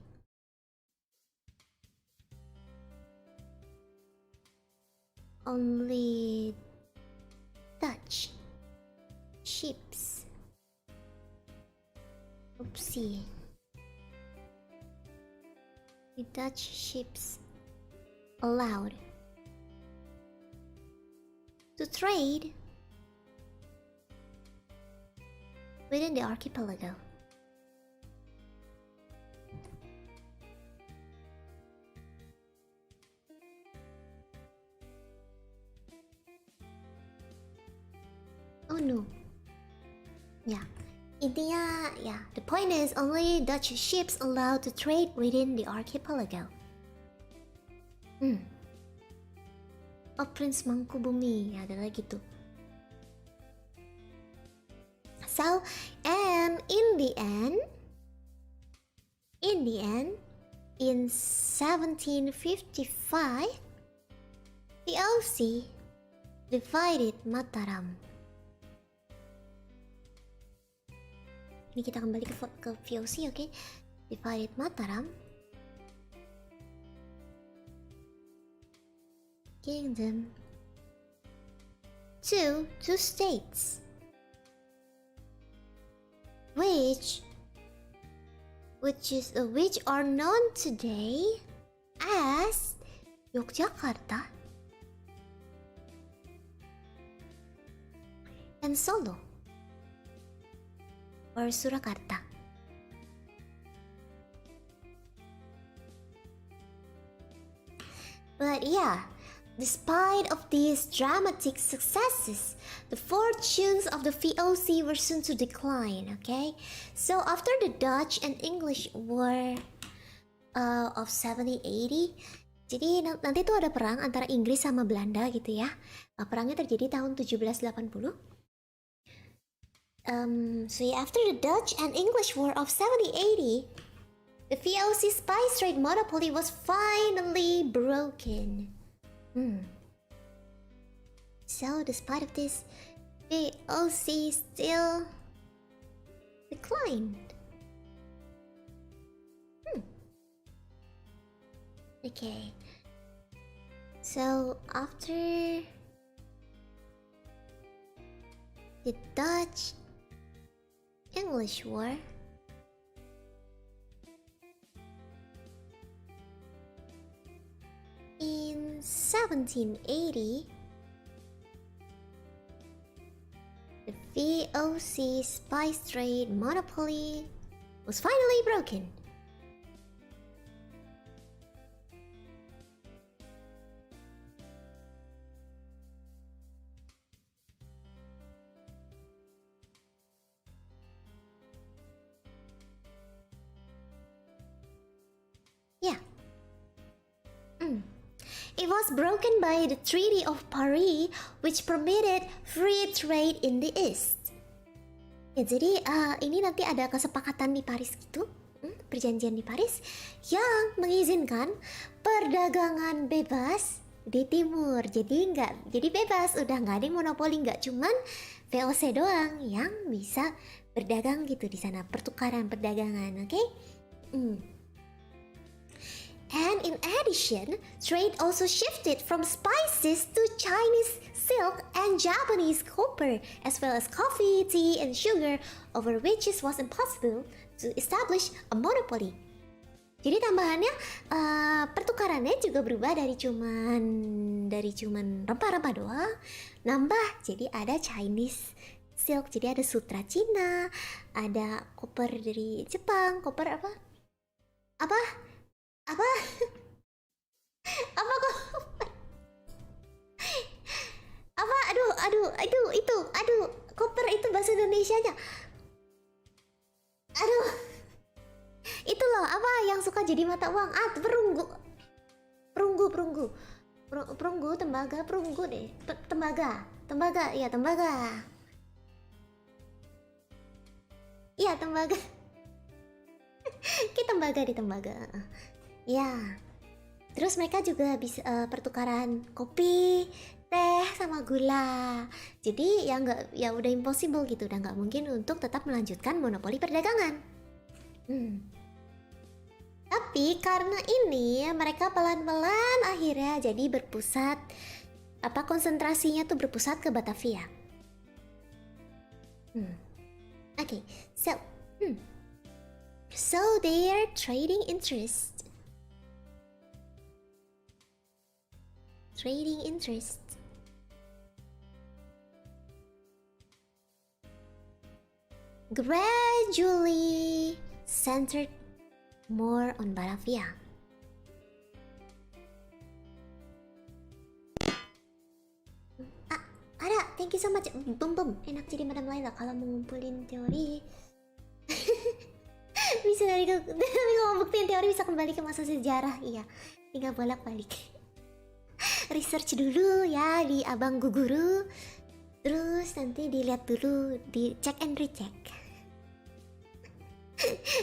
only Dutch ships. Oopsie. The Dutch ships allowed to trade within the archipelago. Oh no. Yeah. Intinya, yeah, the point is only Dutch ships allowed to trade within the archipelago. Oh, Prince Mangkubumi, ada lagi tuh. So, and in the end, in 1755, the OC divided Mataram. Ini kita kembali ke VOC, oke? Divided Mataram Kingdom to two states, which are known today as Yogyakarta and Solo or Surakarta. But yeah, despite of these dramatic successes, the fortunes of the VOC were soon to decline, okay? So after the Dutch and English War of 1780, jadi nanti tuh ada perang antara Inggris sama Belanda gitu ya. Perangnya terjadi tahun 1780. So yeah, after the Dutch and English War of 1780, the VOC spice trade monopoly was finally broken. So despite of this, VOC still declined. Okay. So after the Dutch English War, in 1780, the VOC spice trade monopoly was finally broken. Yeah. It was broken by the Treaty of Paris, which permitted free trade in the East. Ya, jadi ini nanti ada kesepakatan di Paris gitu, perjanjian di Paris yang mengizinkan perdagangan bebas di timur. Jadi bebas, udah nggak ada yang monopoli, nggak cuman VOC doang yang bisa berdagang gitu di sana, pertukaran perdagangan, oke? And in addition, trade also shifted from spices to Chinese silk and Japanese copper, as well as coffee, tea, and sugar, over which it was impossible to establish a monopoly. Jadi tambahannya, pertukarannya juga berubah dari cuman rempah-rempah doang, nambah jadi ada Chinese silk, jadi ada sutra Cina, ada koper dari Jepang, koper apa koper itu bahasa Indonesianya, itu loh, apa yang suka jadi mata uang, tembaga kita di tembaga. Ya, terus mereka juga bisa pertukaran kopi, teh, sama gula. Jadi ya udah impossible gitu, udah nggak mungkin untuk tetap melanjutkan monopoli perdagangan. Tapi karena ini mereka pelan-pelan akhirnya jadi berpusat apa konsentrasinya tuh berpusat ke Batavia. Okay, so they are trading interest. Gradually centered more on Batavia. Ada, thank you so much. Bum, enak jadi Madam Layla kalau mengumpulin teori. Bisa dari kalau buktiin teori bisa kembali ke masa sejarah. Iya, tinggal bolak-balik. Research dulu ya di abang guru. Terus nanti dilihat dulu, di check and recheck.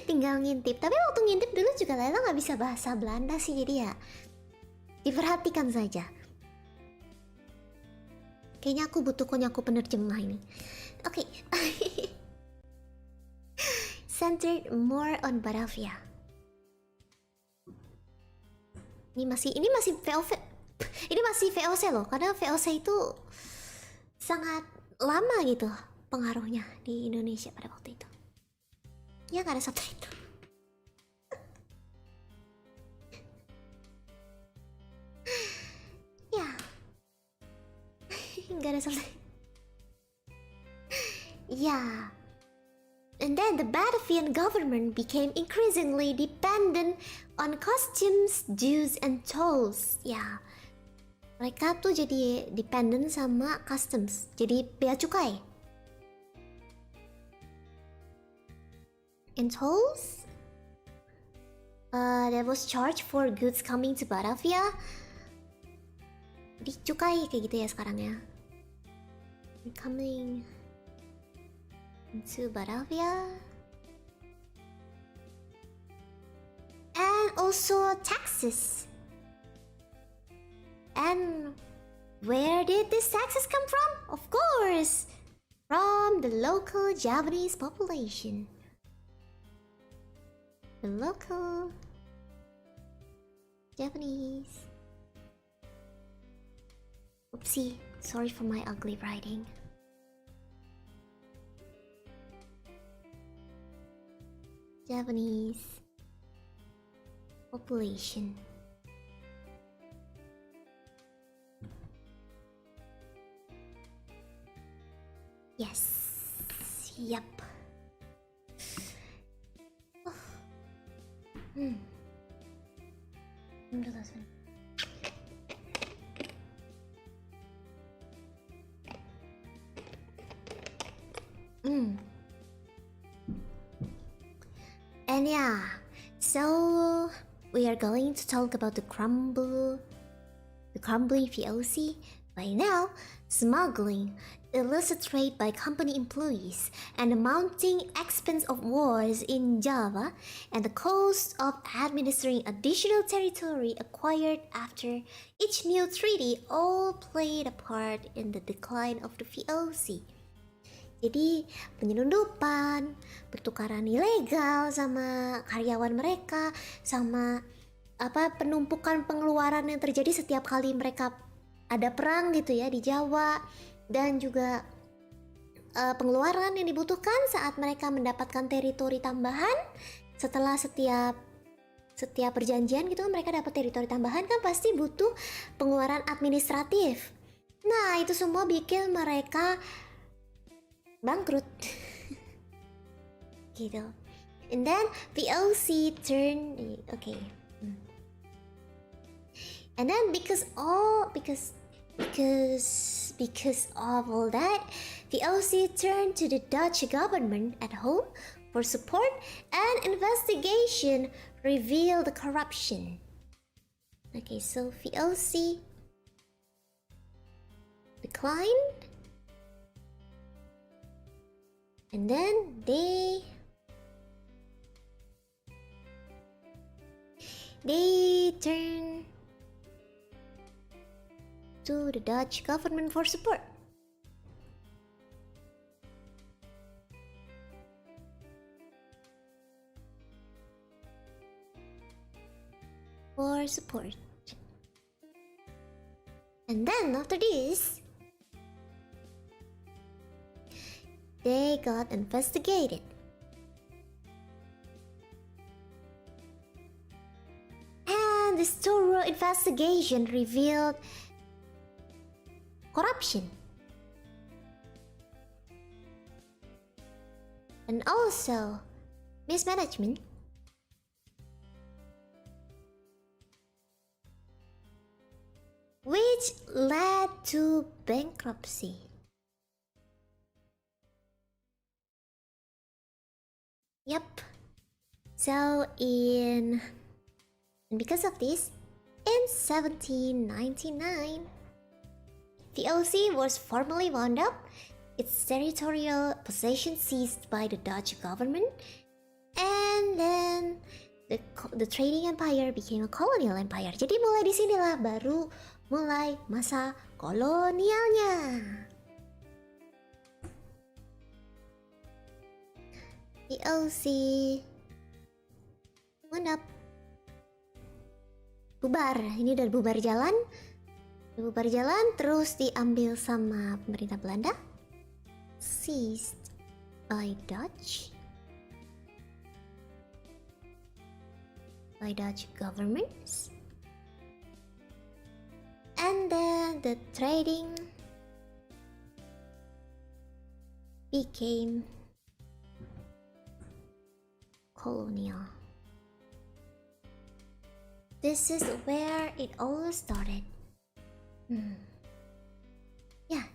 Tinggal ngintip. Tapi waktu ngintip dulu juga Layla nggak bisa bahasa Belanda sih, jadi ya diperhatikan saja. Kayaknya aku butuh konyaku penerjemah ini. Oke. Centered more on Batavia. Ini masih VOC. Ini masih VOC loh, karena VOC itu sangat lama gitu pengaruhnya di Indonesia pada waktu itu. Ya nggak ada subtitle. Ya. Nggak ada subtitle. Ya. And then the Batavian government became increasingly dependent on customs, dues, and tolls. Ya, mereka tuh jadi dependent sama customs, jadi bea cukai. And tolls? That was charged for goods coming to Batavia. Jadi cukai kayak gitu ya sekarang ya. Coming to Batavia, and also taxes. And where did these taxes come from? Of course, from the local Javanese population. The local Japanese. Oopsie, sorry for my ugly writing. Japanese population. Yes. Yep. Oh. And yeah, so we are going to talk about the crumbling VOC. By now, smuggling, illicit trade by company employees, and the mounting expense of wars in Java, and the cost of administering additional territory acquired after each new treaty all played a part in the decline of the VOC. Jadi penyelundupan, pertukaran ilegal sama karyawan mereka, sama penumpukan pengeluaran yang terjadi setiap kali mereka ada perang gitu ya di Jawa, dan juga pengeluaran yang dibutuhkan saat mereka mendapatkan teritori tambahan setelah setiap perjanjian gitu, mereka dapat teritori tambahan kan pasti butuh pengeluaran administratif. Nah itu semua bikin mereka bangkrut gitu. And then VOC turned and then because of all that, VOC turned to the Dutch government at home for support, and investigation revealed the corruption. Okay, so VOC declined, and then they turn to the Dutch government for support. And then after this, they got investigated. And this thorough investigation revealed corruption. And also mismanagement. Which led to bankruptcy. Yep. So and because of this, in 1799, VOC was formally wound up, its territorial possession seized by the Dutch government, and then the trading empire became a colonial empire. Jadi mulai di sinilah baru mulai masa kolonialnya. VOC wound up, bubar. Ini udah bubar jalan. Terus diambil sama pemerintah Belanda, seized by Dutch governments, and then the trading became colonial. This is where it all started. Ya,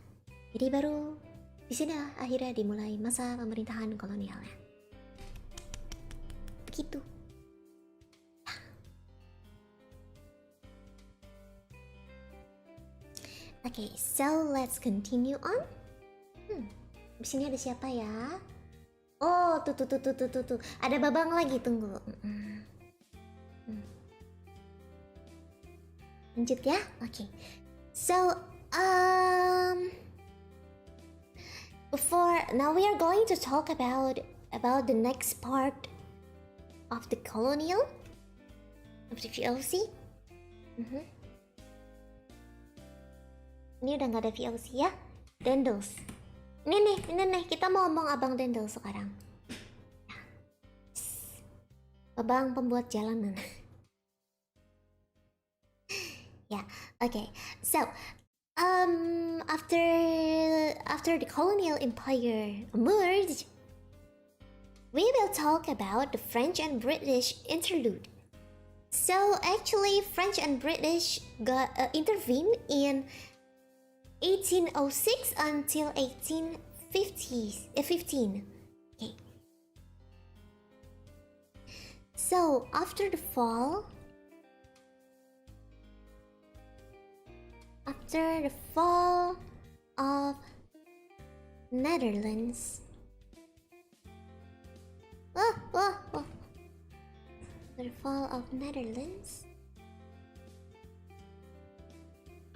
jadi baru di sini akhirnya dimulai masa pemerintahan kolonialnya. Begitu. Okay, so let's continue on. Di sini ada siapa ya? Oh, tuh. Ada babang lagi, tunggu. Lanjut ya. Okay. So, now we are going to talk about the next part of the colonial of the VOC. Ini udah nggak ada VOC ya, Dendels. Ini nih, kita mau ngomong Abang Dendel sekarang. Abang pembuat jalanan. Yeah, okay. So, after the colonial empire emerged, we will talk about the French and British interlude. So, actually, French and British got intervened in 1806 until 1815. Okay. So, after the fall of Netherlands,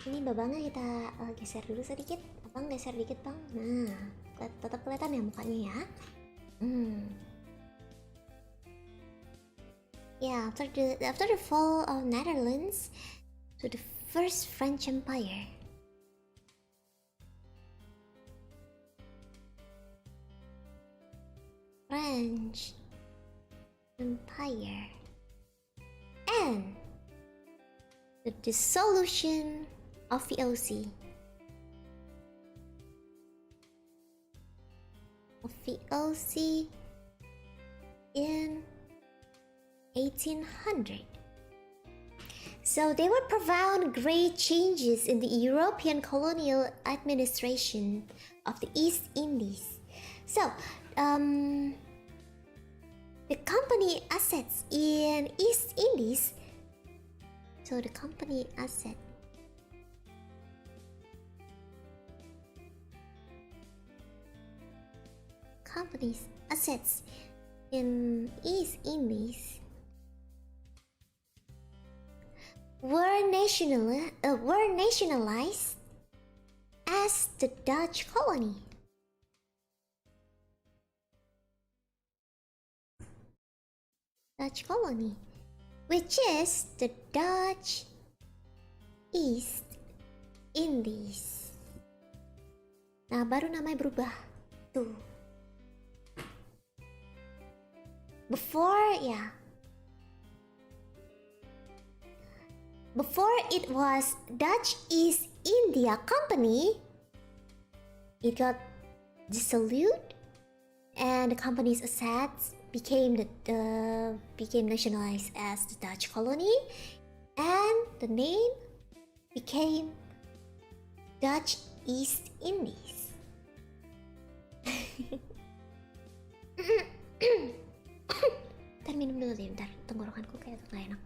ini babangnya kita geser dulu sedikit. Abang geser dikit bang. Nah, tetap kelihatan ya mukanya ya. Yeah, after the fall of Netherlands to the First French Empire. And the dissolution of VOC. In 1800. So they were profound great changes in the European colonial administration of the East Indies. So, the company assets in East Indies. So the company assets in East Indies were nationalized as the Dutch colony. Which is the Dutch East Indies. Nah, baru namanya berubah. Tuh. Before it was Dutch East India Company, it got dissolved and the company's assets became nationalized as the Dutch colony, and the name became Dutch East Indies. Ntar minum dulu deh, bentar, tenggorokanku kayak gak enak.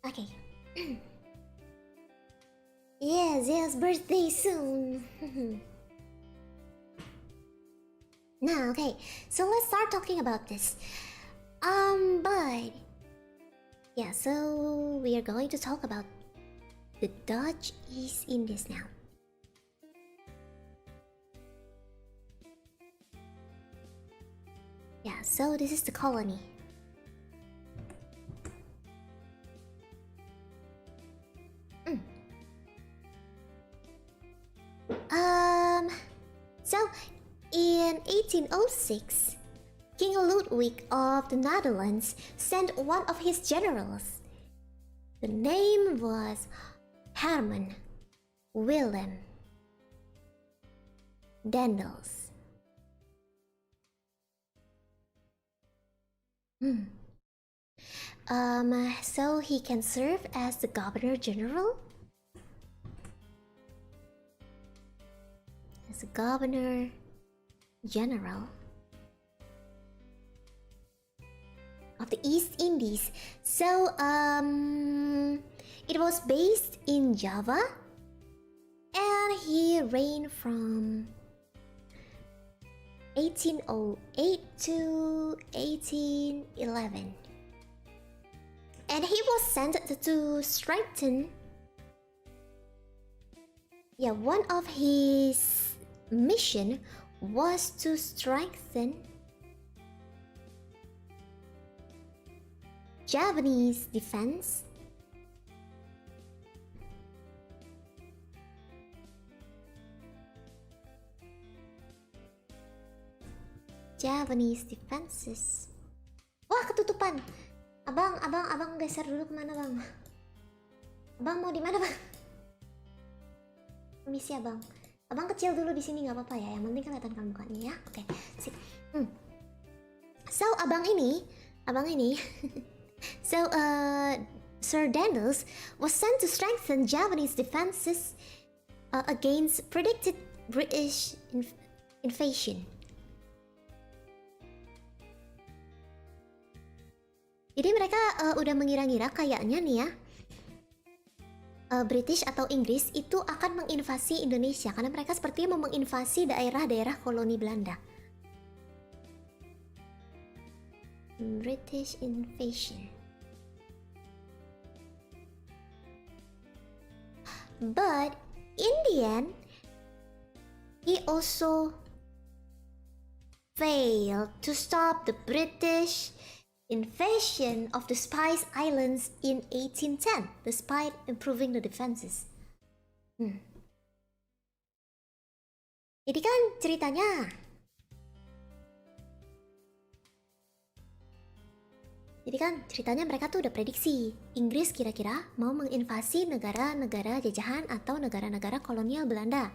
Okay. Yes, birthday soon. Now, okay, so let's start talking about this. But yeah, so we are going to talk about the Dutch East Indies now. Yeah, so this is the colony. So in 1806, King Ludwig of the Netherlands sent one of his generals. The name was Herman Willem Daendels. So he can serve as the Governor General? As a Governor General of the East Indies. So, it was based in Java, and he reigned from 1808 to 1811. And he was sent to strengthen. Yeah, one of his mission was to strengthen Javanese defense defenses. Wah, ketutupan. Abang geser dulu kemana, Bang? Abang mau di mana, Bang? Permisi, Abang. Abang kecil dulu di sini nggak apa-apa ya. Yang penting kelihatan kan mukanya ya. Oke, sip. So abang ini, so Sir Daendels was sent to strengthen Javanese defenses against predicted British invasion. Jadi mereka udah mengira-ngira kayaknya nih ya, British atau Inggris itu akan menginvasi Indonesia karena mereka sepertinya mau menginvasi daerah-daerah koloni Belanda. British invasion. But in the end, he also failed to stop the British invasion of the Spice Islands in 1810, despite improving the defenses. Jadi kan ceritanya, mereka tuh udah prediksi Inggris kira-kira mau menginvasi negara-negara jajahan atau negara-negara kolonial Belanda.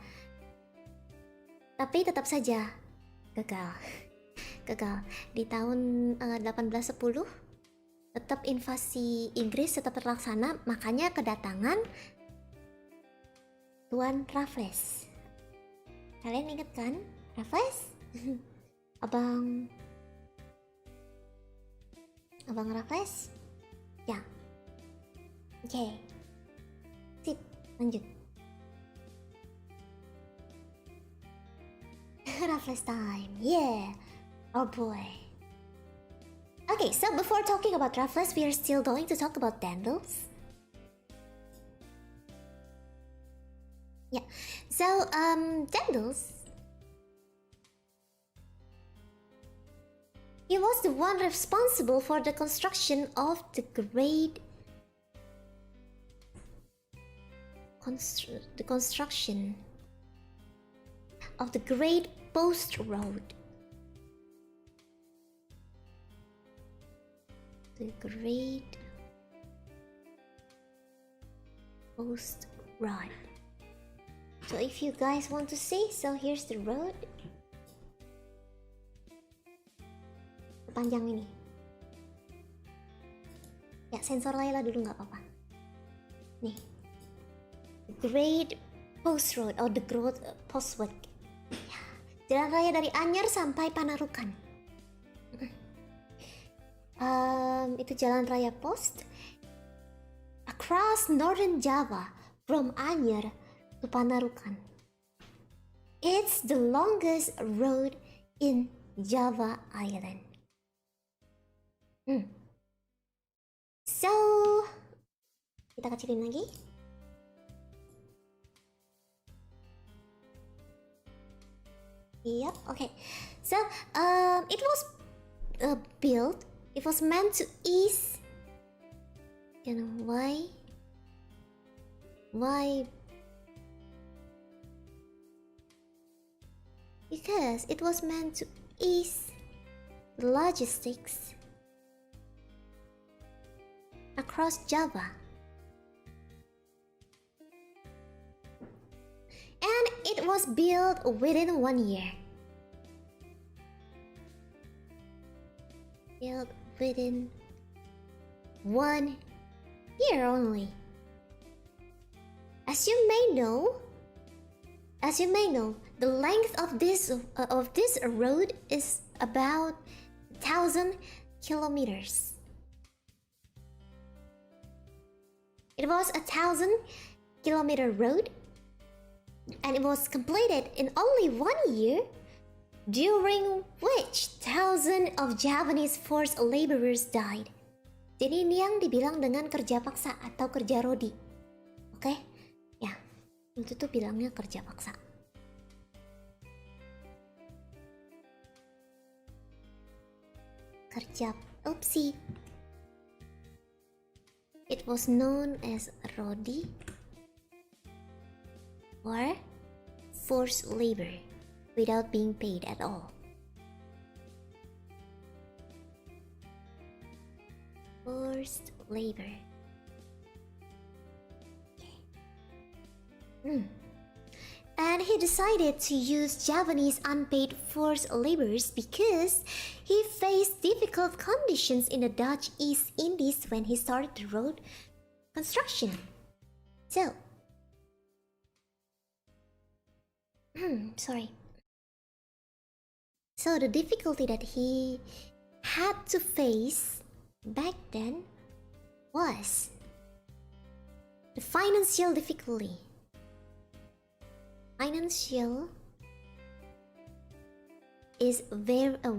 Tapi tetap saja gagal. Di tahun 1810 tetap invasi Inggris tetap terlaksana, makanya kedatangan Tuan Raffles. Kalian inget kan Raffles? Abang Raffles? Ya. Oke. Sip, lanjut. Raffles time. Yeah. Oh boy. Okay, so before talking about travelers, we are still going to talk about dandles. Yeah, so dandles, he was the one responsible for the construction of the construction of the Great Post Road. The Great Post Road. So if you guys want to see, so here's the road. Panjang ini. Ya, sensor Layla dulu nggak apa-apa. Nih. The Great Post Road, or the Great Post Road. Jalan raya dari Anyer sampai Panarukan. Itu jalan raya post across northern Java from Anyer to Panarukan. It's the longest road in Java Island. So kita kecilin lagi. Yep, okay. So it was built. It was meant to ease. You know why? Why? Because it was meant to ease the logistics across Java. And it was built within 1 year. Built within 1 year only. As you may know, the length of this road is about 1,000 kilometers. It was a 1,000-kilometer road, and it was completed in only 1 year, during which thousands of Javanese forced laborers died. Jadi ini yang dibilang dengan kerja paksa atau kerja rodi. Oke? Ya, itu tuh bilangnya kerja paksa. Oopsie. It was known as rodi or forced labor without being paid at all. Forced labor. And he decided to use Javanese unpaid forced laborers because he faced difficult conditions in the Dutch East Indies when he started the road construction. So, So the difficulty that he had to face back then was the financial difficulty.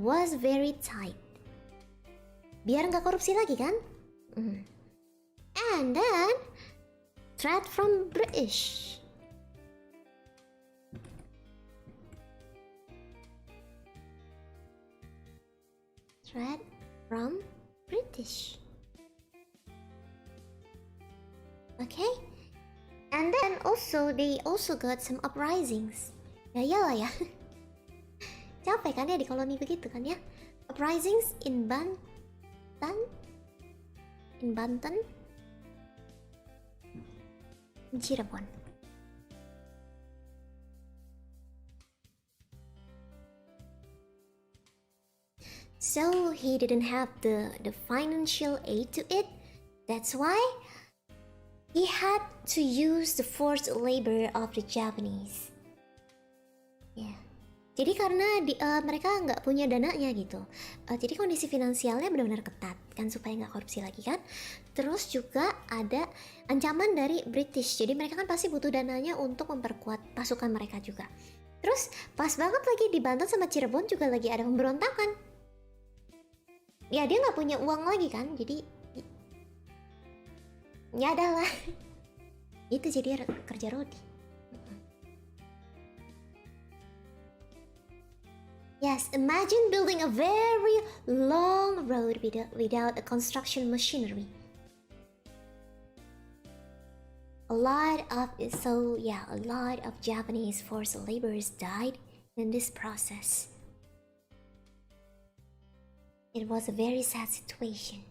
Was very tight. Biar nggak korupsi lagi kan? And then threat from British. Threat from British. Okay? And then also they also got some uprisings. Ya iyalah ya. Capek kan ya di koloni begitu kan ya. Uprisings in Banten, in Cirebon. So he didn't have the financial aid to it. That's why he had to use the forced labor of the Japanese. Yeah. Jadi karena mereka nggak punya dananya gitu. Jadi kondisi finansialnya benar-benar ketat kan supaya nggak korupsi lagi kan. Terus juga ada ancaman dari British. Jadi mereka kan pasti butuh dananya untuk memperkuat pasukan mereka juga. Terus pas banget lagi di Banten sama Cirebon juga lagi ada pemberontakan. ya dia nggak punya uang lagi kan, jadi ya adalah itu jadi kerja rodi. Yes, imagine building a very long road without a construction machinery. A lot of Japanese forced laborers died in this process. It was a very sad situation.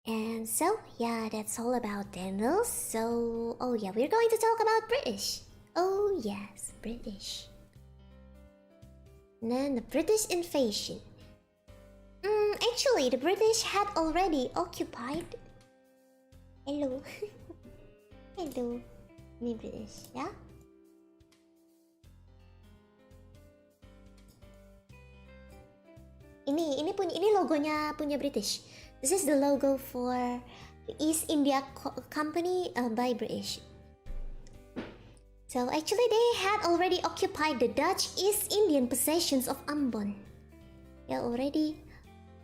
And so, yeah, that's all about Daniels. So, oh yeah, we're going to talk about British. Oh yes, British. And then the British invasion. Actually, the British had already occupied. Hello. Hello. Ini British, ya? Ini logonya punya British. This is the logo for the East India Company by British. So actually they had already occupied the Dutch East Indian possessions of Ambon. They already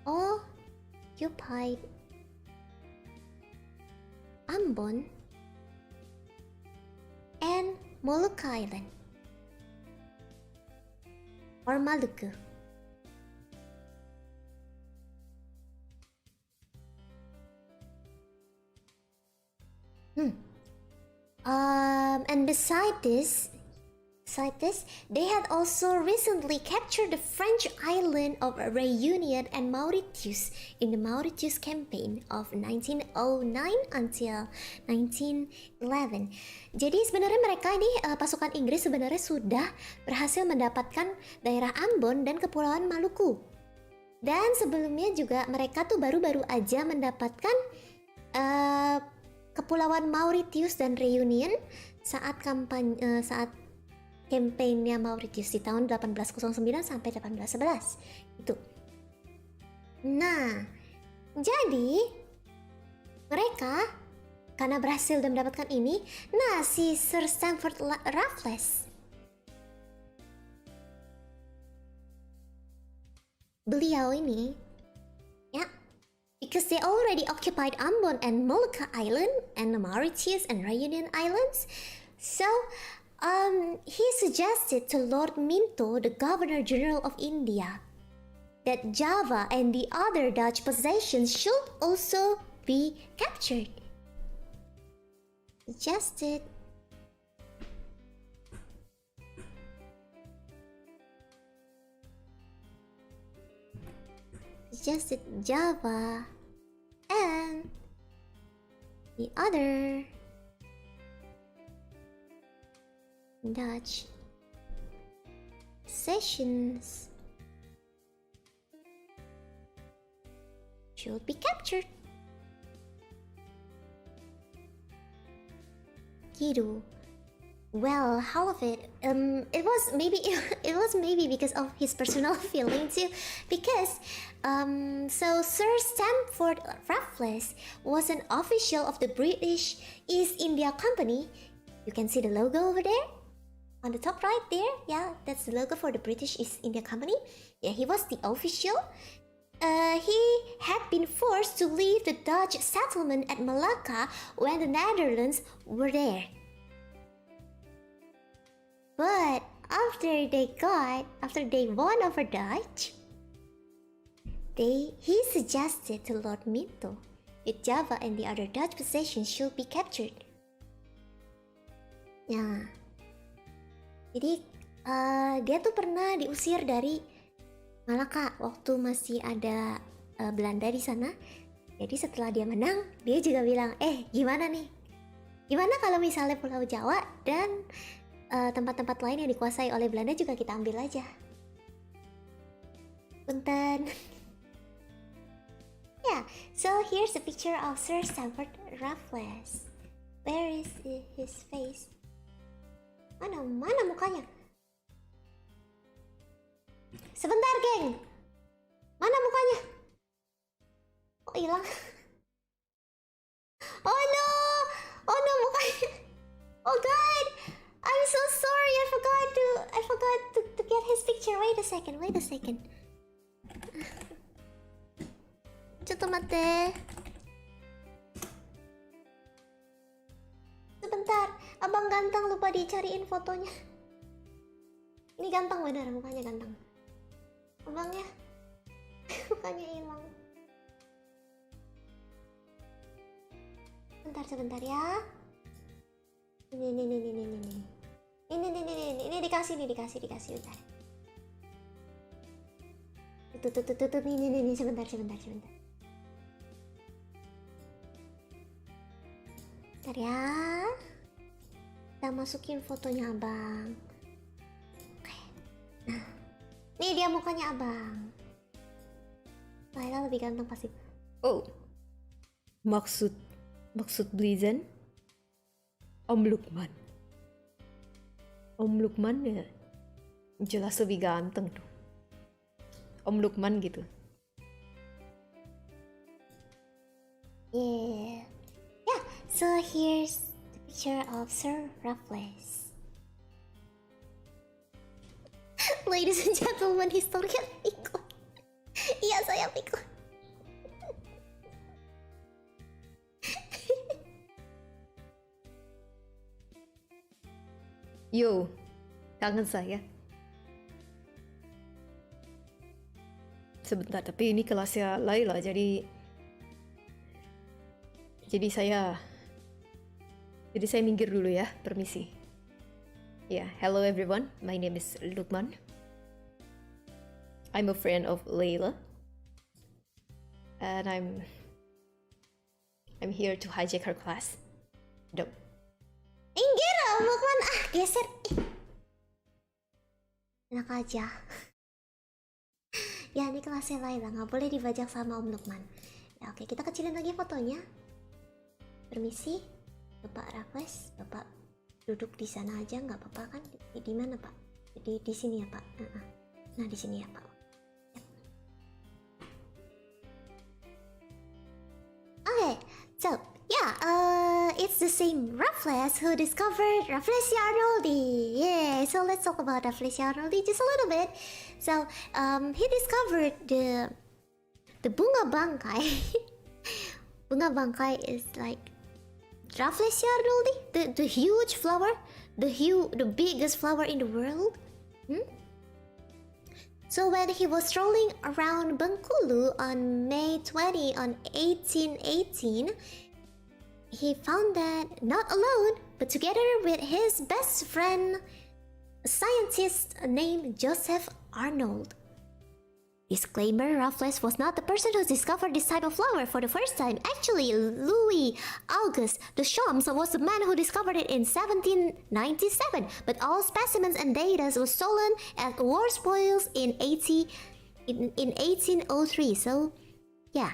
occupied Ambon and Molucca Island or Maluku. And beside this, they had also recently captured the French island of Réunion and Mauritius in the Mauritius campaign of 1909 until 1911. Jadi sebenarnya mereka ini pasukan Inggris sebenarnya sudah berhasil mendapatkan daerah Ambon dan Kepulauan Maluku. Dan sebelumnya juga mereka tuh baru-baru aja mendapatkan Kepulauan Mauritius dan Réunion saat kampanye Mauritius di tahun 1809 sampai 1811 itu. Nah, jadi mereka karena berhasil dan mendapatkan ini, nah si Sir Stamford Raffles beliau ini ya, because they already occupied Ambon and Molucca Island and the Mauritius and Réunion Islands. So, he suggested to Lord Minto, the Governor General of India, that Java and the other Dutch possessions should also be captured. Suggested Java and the other Dutch possessions should be captured. Gitu. Well, how of it? It was maybe because of his personal feeling too, because so Sir Stamford Raffles was an official of the British East India Company. You can see the logo over there on the top right there. Yeah, that's the logo for the British East India Company. Yeah, he was the official. He had been forced to leave the Dutch settlement at Malacca when the Netherlands were there. But after they won over Dutch, he suggested to Lord Minto that Java and the other Dutch possessions should be captured. Nah, jadi dia tuh pernah diusir dari Malacca waktu masih ada Belanda di sana. Jadi setelah dia menang, dia juga bilang, gimana nih? Gimana kalau misalnya Pulau Jawa dan tempat-tempat lain yang dikuasai oleh Belanda juga kita ambil aja? Punten. Yeah, so here's a picture of Sir Stamford Raffles. Where is his face? Mana mukanya? Sebentar, geng. Mana mukanya? Oh, hilang. Oh no, mukanya. Oh god. I'm so sorry. I forgot to get his picture. Wait a second. mate. Sebentar, abang ganteng lupa dicariin fotonya. Ini ganteng bener, mukanya ganteng. Abangnya mukanya hilang. Sebentar ya. Ini dikasih bentar. Tuh, ini sebentar. Bentar ya. Kita masukin fotonya abang. Oke. Nah, nih dia mukanya abang. Layla lebih ganteng pasti. Oh, maksud Blizan? Om Lukman ya jelas lebih ganteng tuh. Om Lukman gitu. Yeah. So here's the picture of Sir Raffles. Ladies and gentlemen, historian ikut. Iya, saya ikut. Yo, kangen saya. Sebentar, tapi ini kelasnya Layla, jadi saya minggir dulu ya, permisi. Hello everyone, my name is Lukman. I'm a friend of Layla, and I'm here to hijack her class. Dope. Minggir, Lukman, geser. Enak aja. Ya, ini kelasnya Layla, nggak boleh dibajak sama Om Lukman. Ya, oke, kita kecilin lagi fotonya. Permisi, Bapak Raffles, Bapak duduk di sana aja, nggak apa-apa kan? Di mana Pak? Di sini ya Pak. Nah, di sini ya Pak. Okay, so it's the same Raffles who discovered Rafflesia Arnoldi. Yeah, so let's talk about Rafflesia Arnoldi just a little bit. So he discovered the bunga bangkai. Bunga bangkai is like Rafflesia Arnoldi, the huge flower, the biggest flower in the world. So when he was strolling around Bengkulu on May 20 on 1818, he found that not alone, but together with his best friend, a scientist named Joseph Arnold. Disclaimer, Raffles was not the person who discovered this type of flower for the first time. Actually, Louis Auguste de Champs was the man who discovered it in 1797, but all specimens and data were stolen as war spoils in 1803. So, yeah,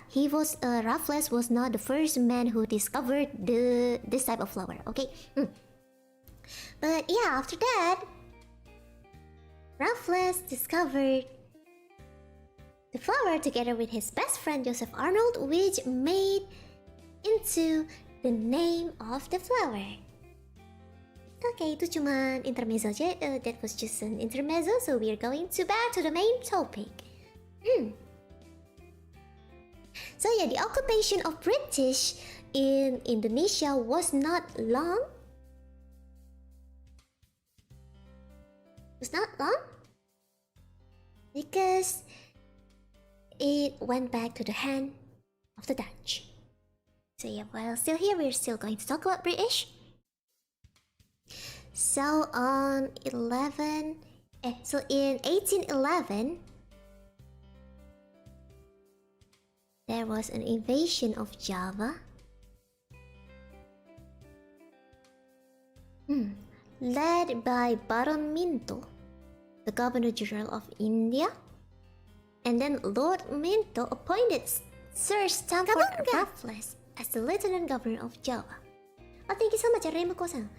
Raffles was not the first man who discovered this type of flower, okay? But yeah, after that, Raffles discovered the flower together with his best friend Joseph Arnold, which made into the name of the flower. Okay, itu cuma intermezzo aja. That was just an intermezzo, so we are going back to the main topic. So yeah, the occupation of British in Indonesia was not long. Because it went back to the hand of the Dutch. So yeah, while still here, we're still going to talk about British. So in 1811, there was an invasion of Java. Led by Baron Minto, the Governor General of India. And then Lord Minto appointed Sir Stamford Raffles as the Lieutenant Governor of Java. Oh, thank you so much, Remeko-san.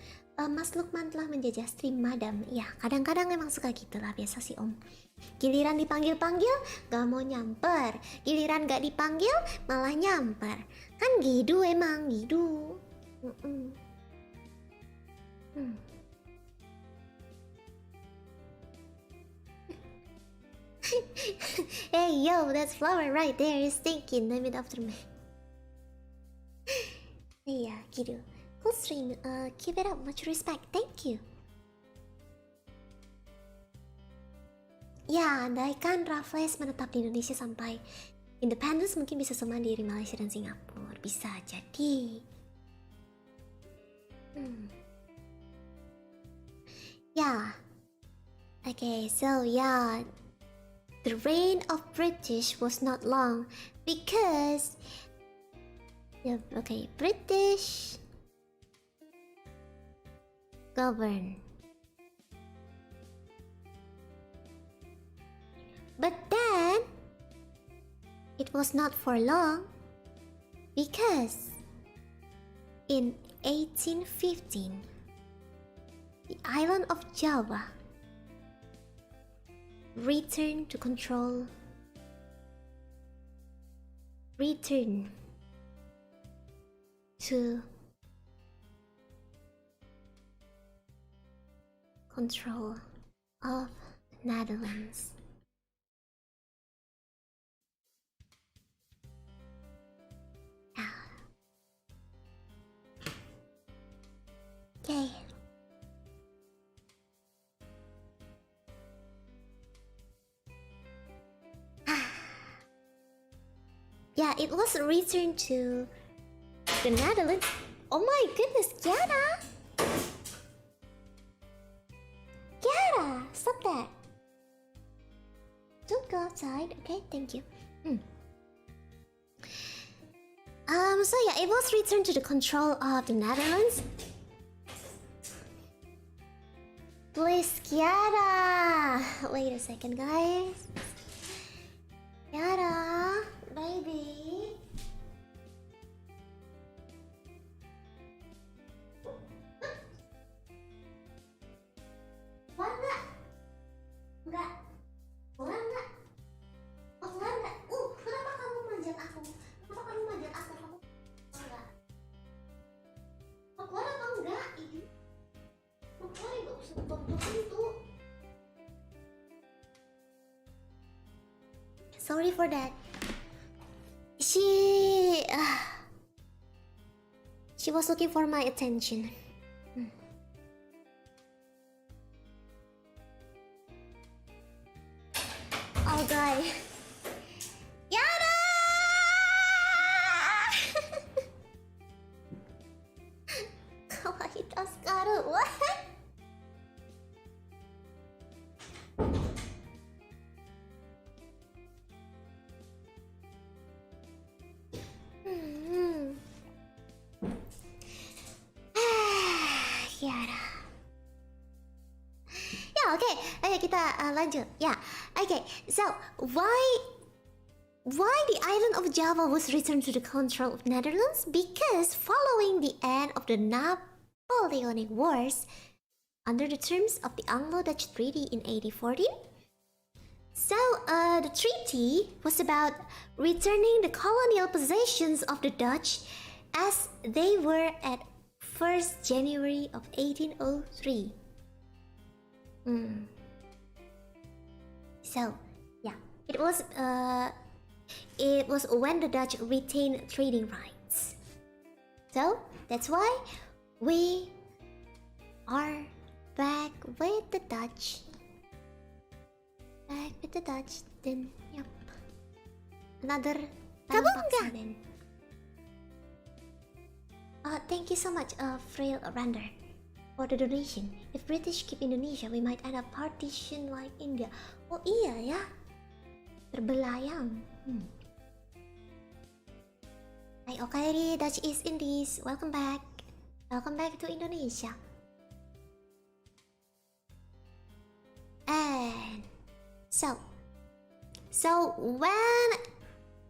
Mas Lukman telah menjajah stream madam. Ya, kadang-kadang emang suka gitu lah, biasa sih Om. Giliran dipanggil-panggil, gak mau nyamper. Giliran gak dipanggil, malah nyamper. Kan gitu emang, gitu. Hey yo, that flower right there is stinking. Name it after me. Yeah, gitu. Cool stream. Keep it up. Much respect. Thank you. Ya, andaikan Raffles menetap di Indonesia sampai independence, mungkin bisa semandiri Malaysia dan Singapura. Bisa jadi. Yeah. Okay, so yeah, the reign of British was not long because British govern. But then it was not for long because in 1815 the island of Java returned to control of the Netherlands. Okay. Yeah, it was returned to the Netherlands. Oh my goodness, Kiara! Kiara, stop that. Don't go outside, okay? Thank you. So yeah, it was returned to the control of the Netherlands. Please, Kiara! Wait a second, guys. Kiara, baby. Keluar nggak? Enggak. Keluar nggak? Oh, keluar nggak? Kenapa kamu manjat aku? Kenapa kamu manjat aku? Kamu keluar nggak? Mau keluar apa enggak? Ini. Mau keluar ya nggak usah buka pintu. Sorry for that. She was looking for my attention. Oh god. Yara! Kawaii Taskaru. What? Yara. Yeah, okay. Ayo kita lanjut. Yeah. Okay. So, why the island of Java was returned to the control of Netherlands? Because following the end of the Napoleonic Wars, under the terms of the Anglo-Dutch Treaty in 1814, so the treaty was about returning the colonial possessions of the Dutch as they were at 1st January of 1803. So, yeah, it was when the Dutch retained trading rights. So that's why we are back with the Dutch. Then yep, another paksa then. Thank you so much, Frail Render, for the donation. If British keep Indonesia, we might end up partition like India. Oh iya ya, terbelayang. Hai Okairi, Dutch East Indies, welcome back. Welcome back to Indonesia. And so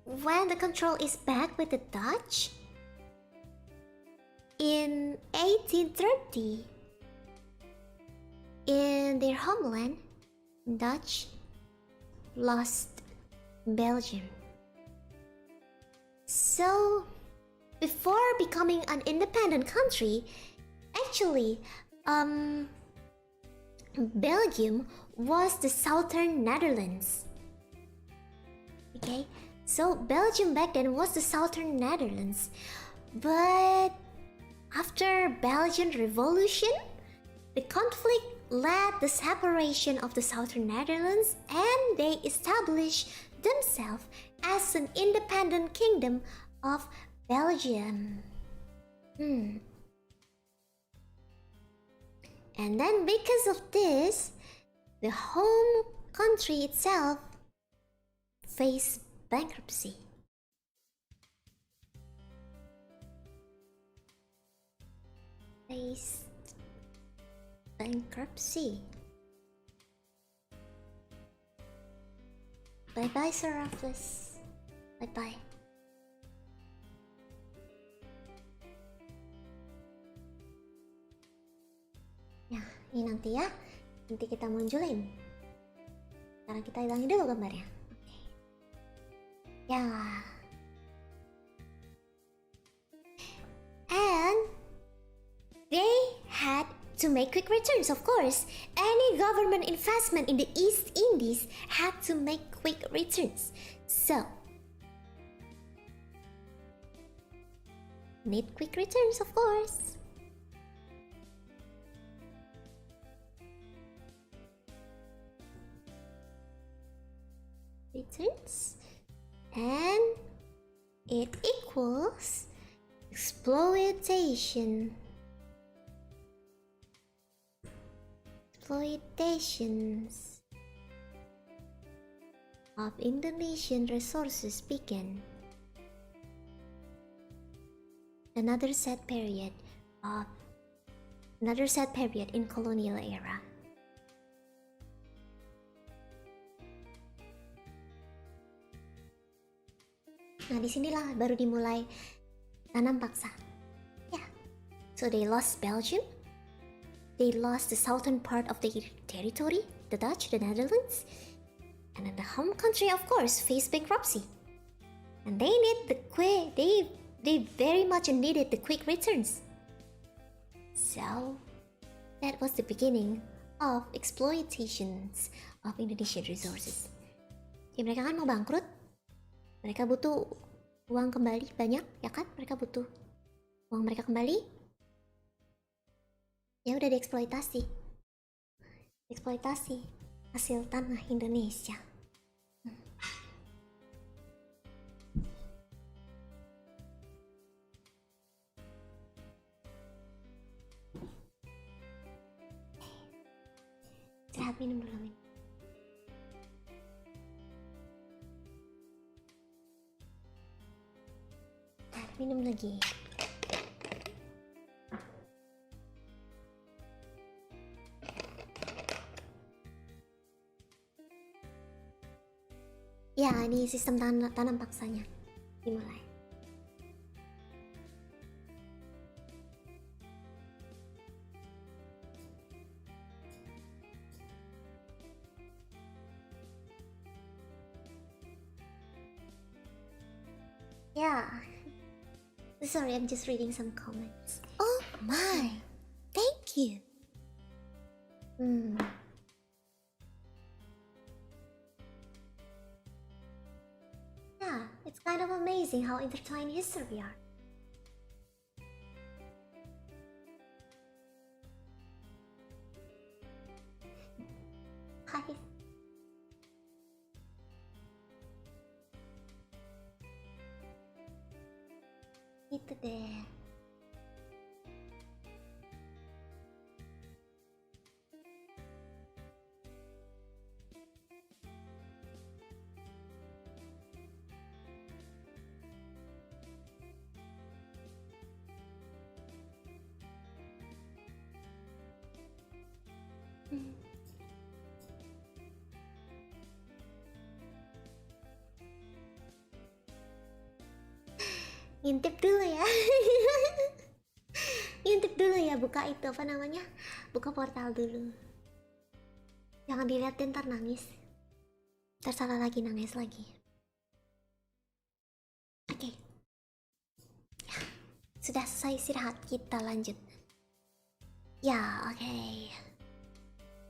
when the control is back with the Dutch, in 1830, in their homeland, Dutch lost Belgium. So, before becoming an independent country, actually, Belgium was the southern Netherlands. Okay, so Belgium back then was the southern Netherlands, but after Belgian Revolution, the conflict led the separation of the southern Netherlands, and they established themselves as an independent kingdom of Belgium. And then because of this, the home country itself faced bankruptcy. Bye-bye, Sir Raffles. Bye-bye. Ya, ini nanti ya. Nanti kita munculin. Sekarang kita hilangin dulu gambarnya. Oke. Ya. And they had to make quick returns, of course. Any government investment in the East Indies had to make quick returns. So, need quick returns, of course. Returns, and it equals exploitations of Indonesian resources began. Another sad period in colonial era. Nah, disinilah baru dimulai tanam paksa. Yeah. So they lost Belgium. They lost the southern part of their territory, the Dutch, the Netherlands. And then the home country, of course, faced bankruptcy. And they very much needed the quick returns. So that was the beginning of exploitations of Indonesian resources. Ya, mereka kan mau bangkrut. Mereka butuh uang kembali banyak, ya kan? Mereka butuh uang mereka kembali. Ya udah dieksploitasi. Eksploitasi hasil tanah Indonesia. Istirahat minum dulu. Minum lagi. Ya, ini sistem tanam paksanya dimulai. Ya. Sorry, I'm just reading some comments. Oh my! Thank you! Yeah, it's kind of amazing how intertwined history we are. Hi. Itu deh. Ngintip dulu ya. Ngintip dulu ya, buka itu apa namanya, buka portal dulu, jangan diliatin ntar nangis, ntar salah lagi, nangis lagi. Oke. Sudah selesai istirahat, kita lanjut ya. Oke.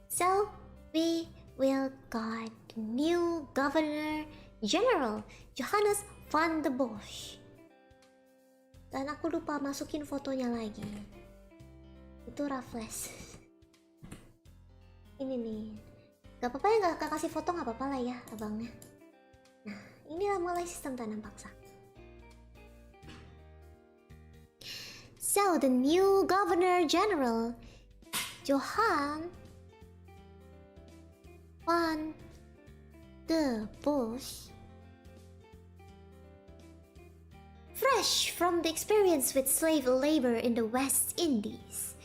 So we will got new governor General Johannes van de Bosch. Dan aku lupa masukin fotonya lagi. Itu Raffles. Ini nih. Gak apa-apa ya, gak kasih foto gak apa-apa lah ya abangnya. Nah, inilah mulai sistem tanam paksa. So, the new Governor General Johan van de Bosch, fresh from the experience with slave labor in the West Indies,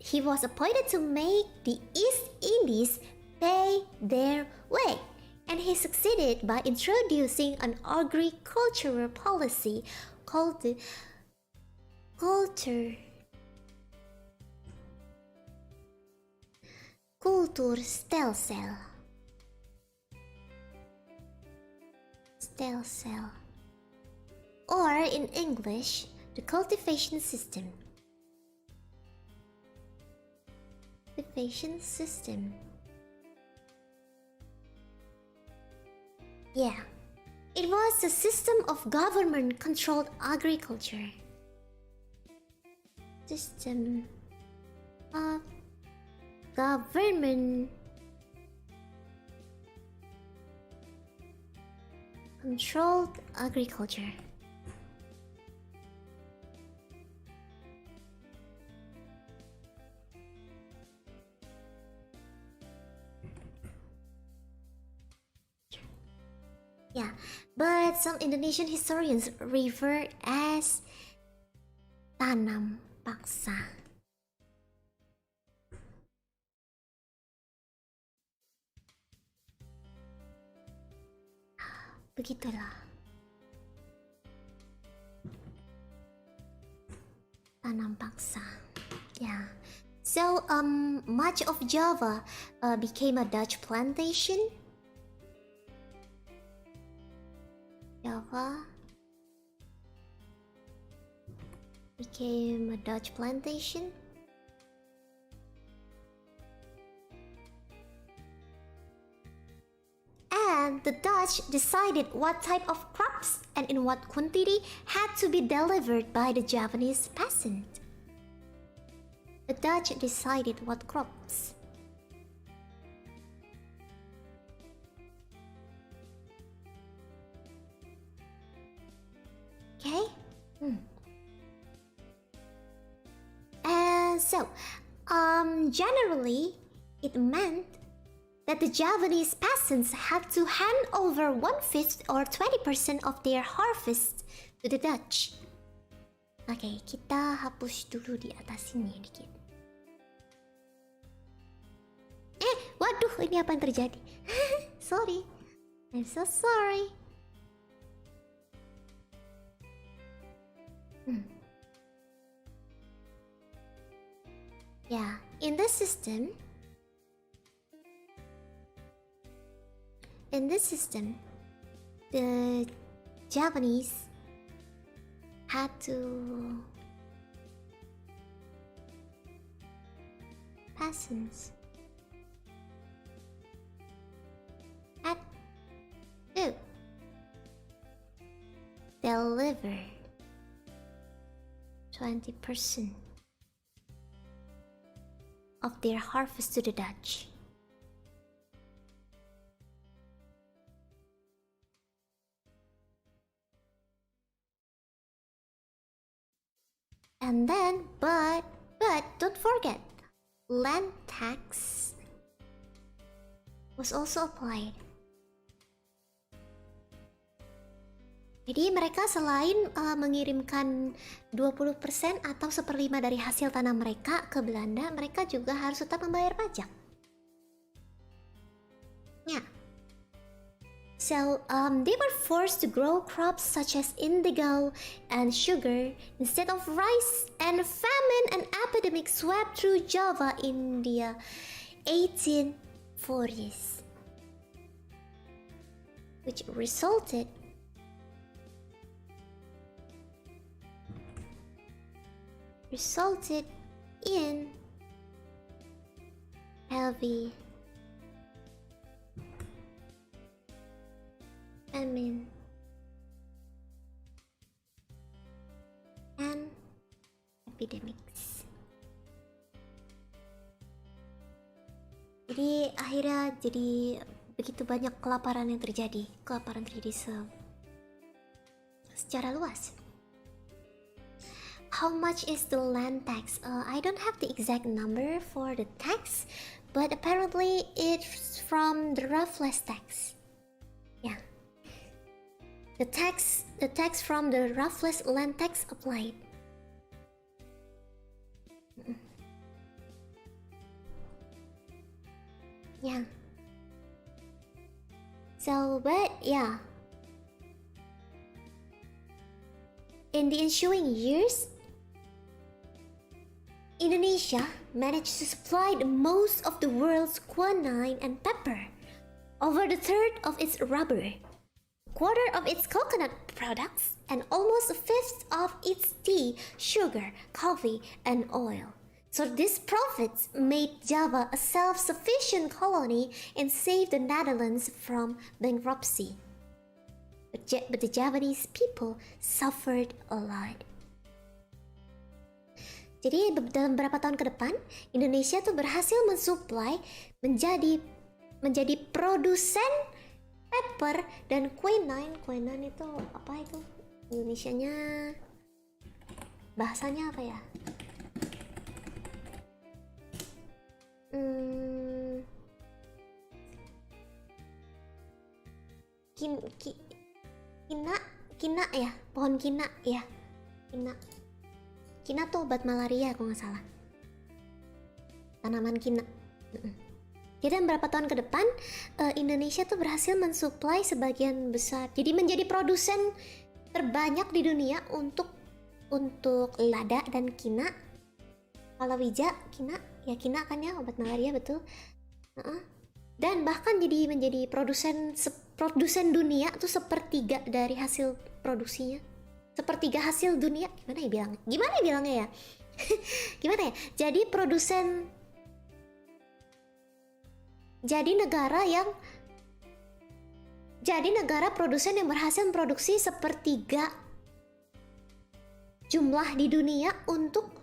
he was appointed to make the East Indies pay their way, and he succeeded by introducing an agricultural policy called the Kulturstelsel. Or in English, the cultivation system. Yeah, it was a system of government-controlled agriculture. System of government-controlled agriculture. Yeah, but some Indonesian historians refer as tanam paksa. Begitulah. Tanam paksa. Yeah. So, much of Java became a Dutch plantation. Java became a Dutch plantation. And the Dutch decided what type of crops and in what quantity had to be delivered by the Javanese peasant. The Dutch decided what crops. Okay? And so, generally, it meant that the Javanese peasants had to hand over 1/5 or 20% of their harvest to the Dutch. Oke, kita hapus dulu di atas sini dikit. Waduh, ini apa yang terjadi? Sorry, I'm so sorry. Yeah, in this system, the Japanese had to peasants had to deliver 20% of their harvest to the Dutch. And then, but don't forget, land tax was also applied. Jadi mereka selain mengirimkan 20% atau 1/5 dari hasil tanah mereka ke Belanda, mereka juga harus tetap membayar pajak. Yeah. So, they were forced to grow crops such as indigo and sugar instead of rice, and famine and epidemic swept through Java in the 1840s, which resulted in heavy famine, and epidemics. Jadi akhirnya jadi begitu banyak kelaparan terjadi secara luas. How much is the land tax? I don't have the exact number for the tax, but apparently it's from the Raffles tax. Yeah, the tax from the Raffles land tax applied. Yeah. So, but yeah, in the ensuing years, Indonesia managed to supply the most of the world's quinine and pepper, over the third of its rubber, quarter of its coconut products, and almost a fifth of its tea, sugar, coffee, and oil. So these profits made Java a self-sufficient colony and saved the Netherlands from bankruptcy. But the Javanese people suffered a lot. Jadi dalam beberapa tahun ke depan, Indonesia tuh berhasil mensuplai menjadi produsen pepper dan quinine. Quinine itu apa itu? Indonesianya bahasanya apa ya? Kina ya, pohon kina ya, kina tuh obat malaria kalau nggak salah, tanaman kina. Jadi beberapa tahun ke depan Indonesia tuh berhasil mensuplai sebagian besar, jadi menjadi produsen terbanyak di dunia untuk lada dan kina. Palawija, kina kan ya, obat malaria, betul. Dan bahkan menjadi produsen dunia tuh sepertiga dari hasil produksinya, sepertiga hasil dunia. Gimana ya bilangnya ya? Gimana ya? Jadi negara produsen yang berhasil memproduksi sepertiga jumlah di dunia untuk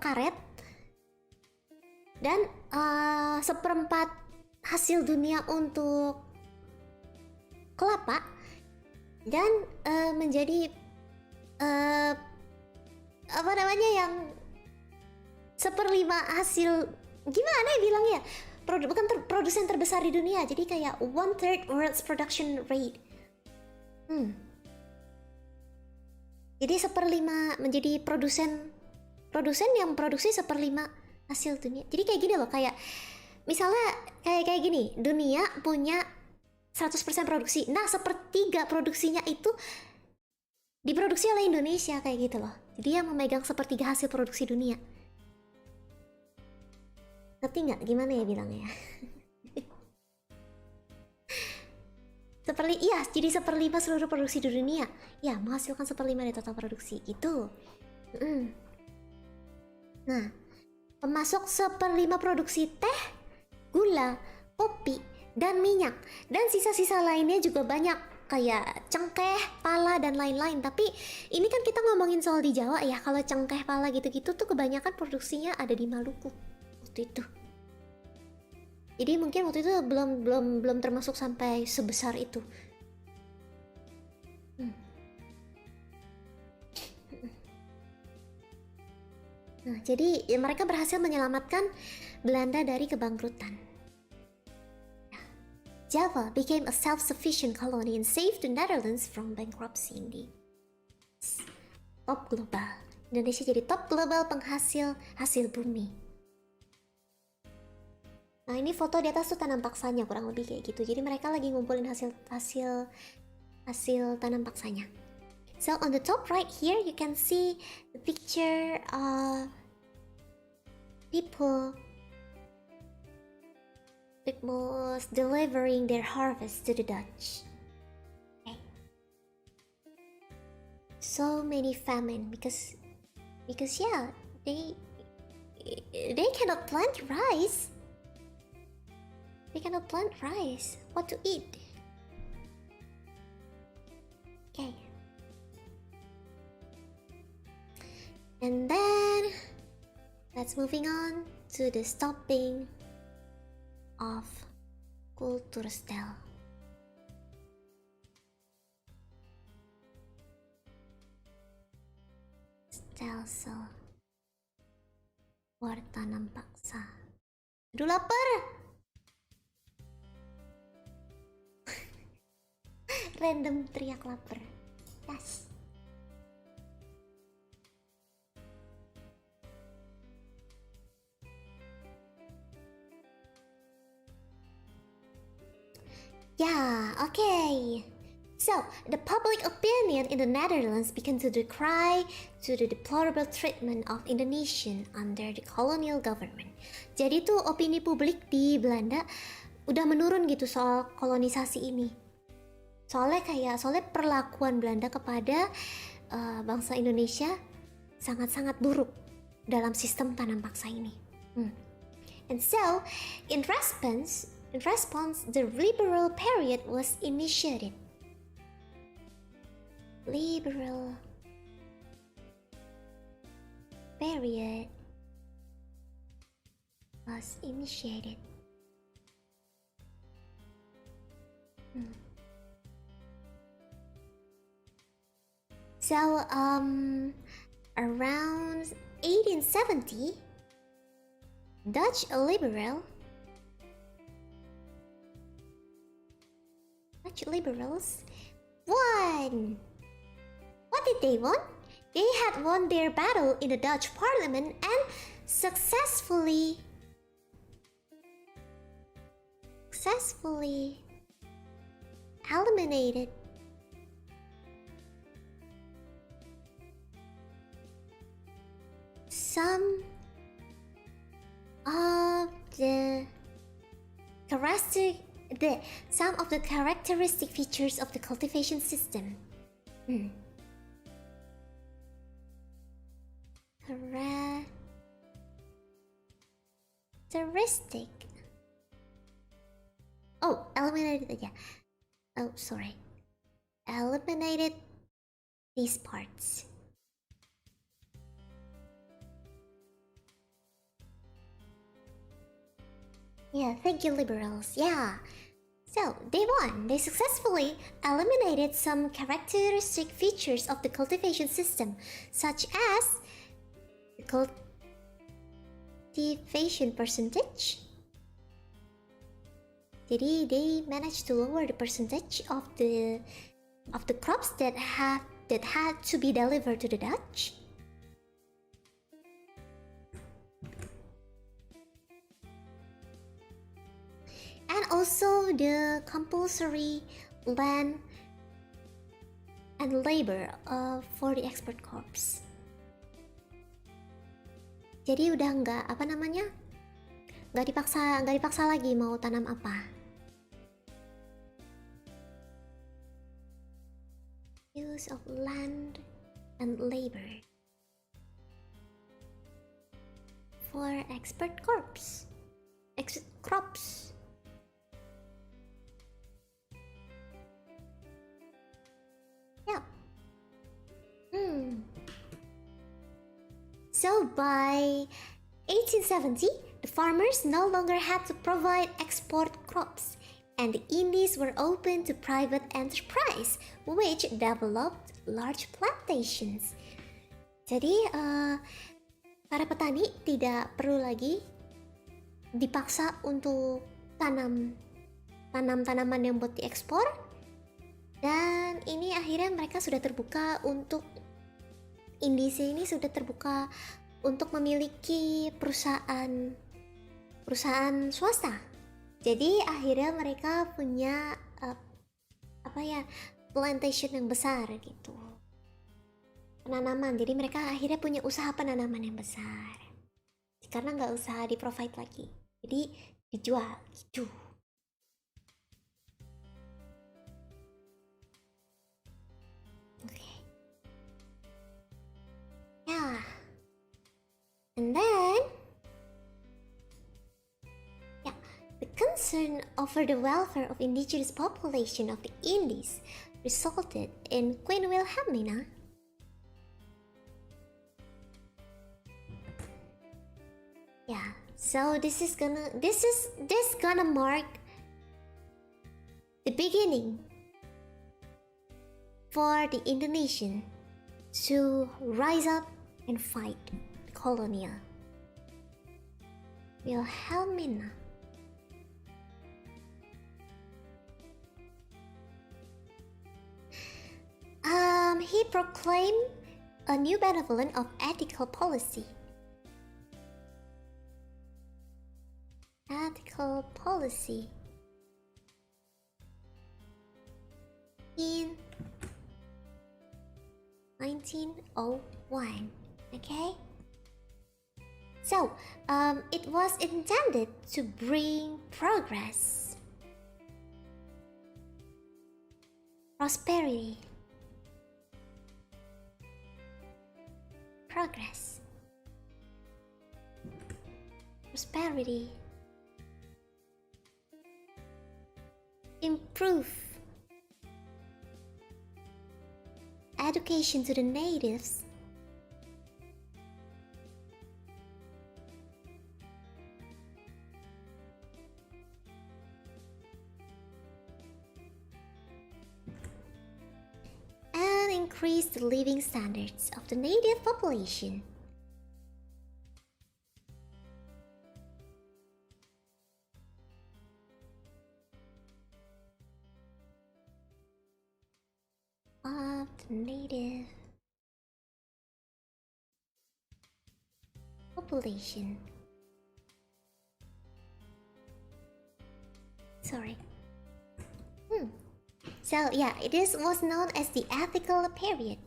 karet, dan seperempat hasil dunia untuk kelapa, dan menjadi yang seperlima hasil, gimana ya bilangnya, produsen terbesar di dunia. Jadi kayak 1/3 world's production rate. Jadi seperlima menjadi produsen yang produksi seperlima hasil dunia. Jadi kayak gini loh, kayak misalnya kayak gini, dunia punya 100% produksi. Nah, sepertiga produksinya itu diproduksi oleh Indonesia, kayak gitu loh. Jadi yang memegang sepertiga hasil produksi dunia. Ngerti nggak gimana ya bilangnya? Jadi seperlima seluruh produksi di dunia, ya menghasilkan seperlima dari total produksi gitu. Nah, pemasok seperlima produksi teh, gula, kopi, dan minyak, dan sisa-sisa lainnya juga banyak, kayak cengkeh, pala, dan lain-lain. Tapi ini kan kita ngomongin soal di Jawa ya. Kalau cengkeh, pala gitu-gitu tuh kebanyakan produksinya ada di Maluku waktu itu. Jadi mungkin waktu itu belum termasuk sampai sebesar itu. Nah, jadi ya, mereka berhasil menyelamatkan Belanda dari kebangkrutan. Java became a self-sufficient colony and saved the Netherlands from bankruptcy. Indeed. Top global. Indonesia jadi top global penghasil hasil bumi. Nah, ini foto di atas tuh tanam paksanya, kurang lebih kayak gitu. Jadi mereka lagi ngumpulin hasil tanam paksanya. So on the top right here you can see the picture of people delivering their harvest to the Dutch. Okay. So many famine because yeah, they cannot plant rice. They cannot plant rice. What to eat? Okay. And then let's moving on to the stopping of kulturstel. Stelsel wartanam paksa. Aduh lapar. Random teriak lapar. Yes. Yeah, okay. So, the public opinion in the Netherlands began to decry to the deplorable treatment of Indonesian under the colonial government. Jadi tuh opini publik di Belanda udah menurun gitu soal kolonisasi ini. Soalnya perlakuan Belanda kepada bangsa Indonesia sangat-sangat buruk dalam sistem tanam paksa ini. And so, in response, the liberal period was initiated. Liberal period was initiated. So, around 1870, Dutch liberals won. What did they won? They had won their battle in the Dutch Parliament and successfully eliminated some of the characteristic features of the cultivation system. Eliminated these parts. Yeah, thank you, liberals. Yeah. So, they won. They successfully eliminated some characteristic features of the cultivation system, such as the cultivation percentage. Jadi, they managed to lower the percentage of the crops that had to be delivered to the Dutch. And also the compulsory land and labor for the export crops. Jadi udah nggak dipaksa lagi mau tanam apa. Use of land and labor for export crops. Yeah. So by 1870, the farmers no longer had to provide export crops, and the Indies were open to private enterprise, which developed large plantations. Jadi, para petani tidak perlu lagi dipaksa untuk tanam tanaman yang buat diekspor, dan ini akhirnya mereka sudah terbuka untuk Indonesia ini sudah terbuka untuk memiliki perusahaan swasta. Jadi akhirnya mereka punya plantation yang besar gitu, penanaman. Jadi mereka akhirnya punya usaha penanaman yang besar karena nggak usah di provide lagi, jadi dijual gitu. Okay. Yeah. And then the concern over the welfare of indigenous population of the Indies resulted in Queen Wilhelmina so this gonna mark the beginning for the Indonesian to rise up and fight the colonial Wilhelmina. He proclaimed a new benevolent of ethical policy. Ethical policy in 1901. Okay, so it was intended to bring progress, prosperity, improve education to the natives, and increase the living standards of the native population. Of the native population. Sorry. So yeah, this was known as the ethical period.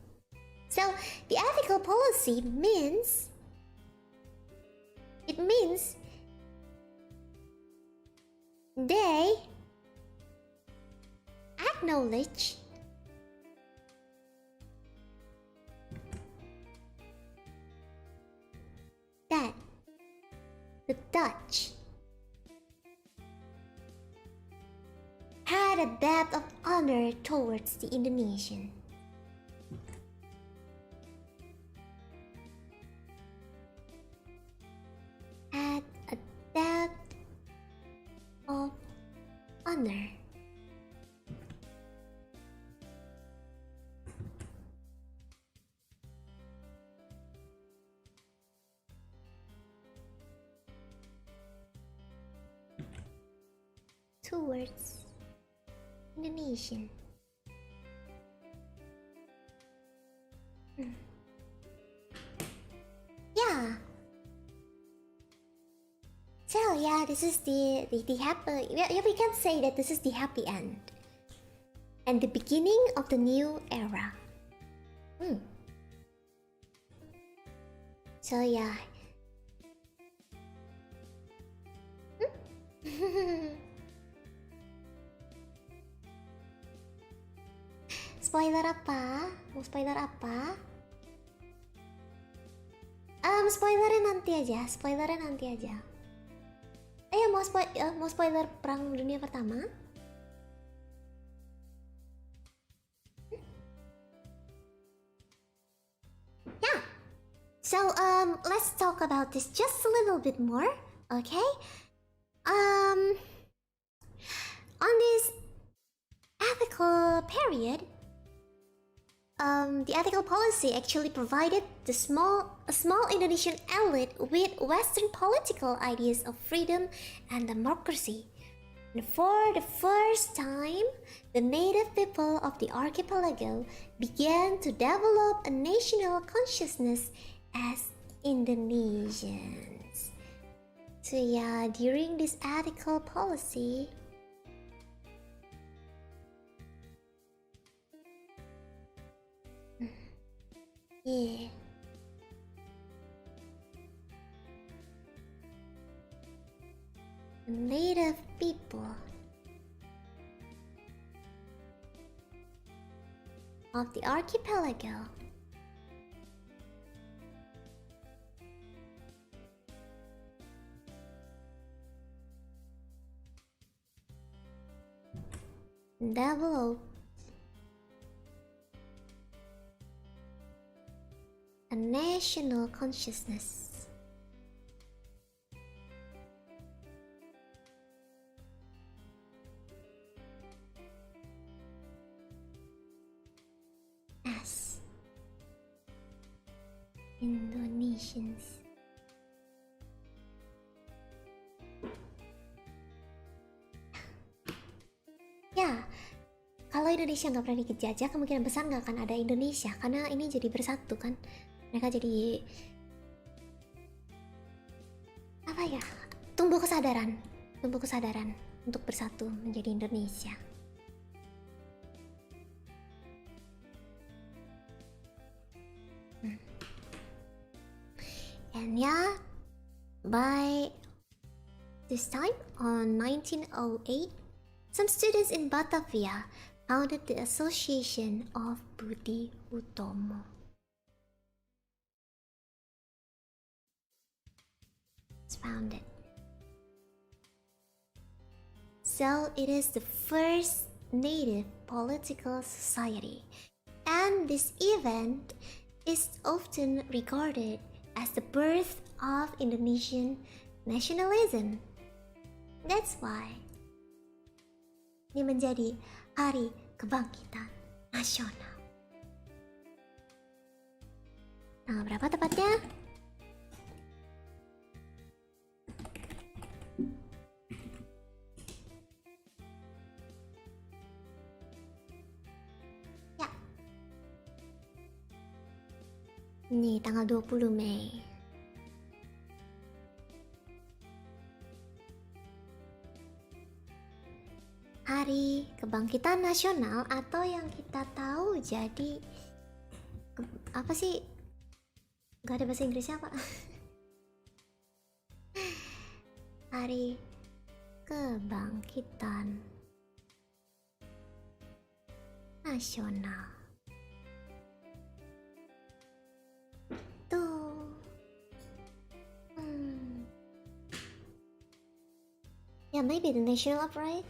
So the ethical policy means they acknowledge that the Dutch had a debt of honor towards the Indonesian. Had a debt of honor. Towards Indonesian. Yeah. So yeah, this is the happy. Yeah, we can say that this is the happy end and the beginning of the new era. So yeah. Spoiler apa? Mau spoiler apa? Spoilernya nanti aja. Mau spoiler Perang Dunia Pertama? Yeah. So let's talk about this just a little bit more, okay? On this ethical period, the ethical policy actually provided a small Indonesian elite with Western political ideas of freedom and democracy. And for the first time, the native people of the archipelago began to develop a national consciousness as Indonesians. So yeah, during this ethical policy, yeah. The native people of the archipelago Develop a national consciousness. As Indonesians. Ya, kalau Indonesia nggak pernah dijajah, kemungkinan besar nggak akan ada Indonesia, karena ini jadi bersatu kan. Mereka jadi apa ya? Tumbuh kesadaran untuk bersatu menjadi Indonesia. And yeah, by this time on 1908, some students in Batavia founded the Association of Budi Utomo. It's founded. So it is the first native political society, and this event is often regarded as the birth of Indonesian nationalism. That's why ini menjadi Hari Kebangkitan Nasional. Tanggal berapa tepatnya? Ya. Ini tanggal 20 Mei. Hari Kebangkitan Nasional, atau yang kita tahu jadi apa sih? Gak ada bahasa Inggrisnya apa? Hari Kebangkitan Nasional. Tuh. Yeah, maybe the National Uprising.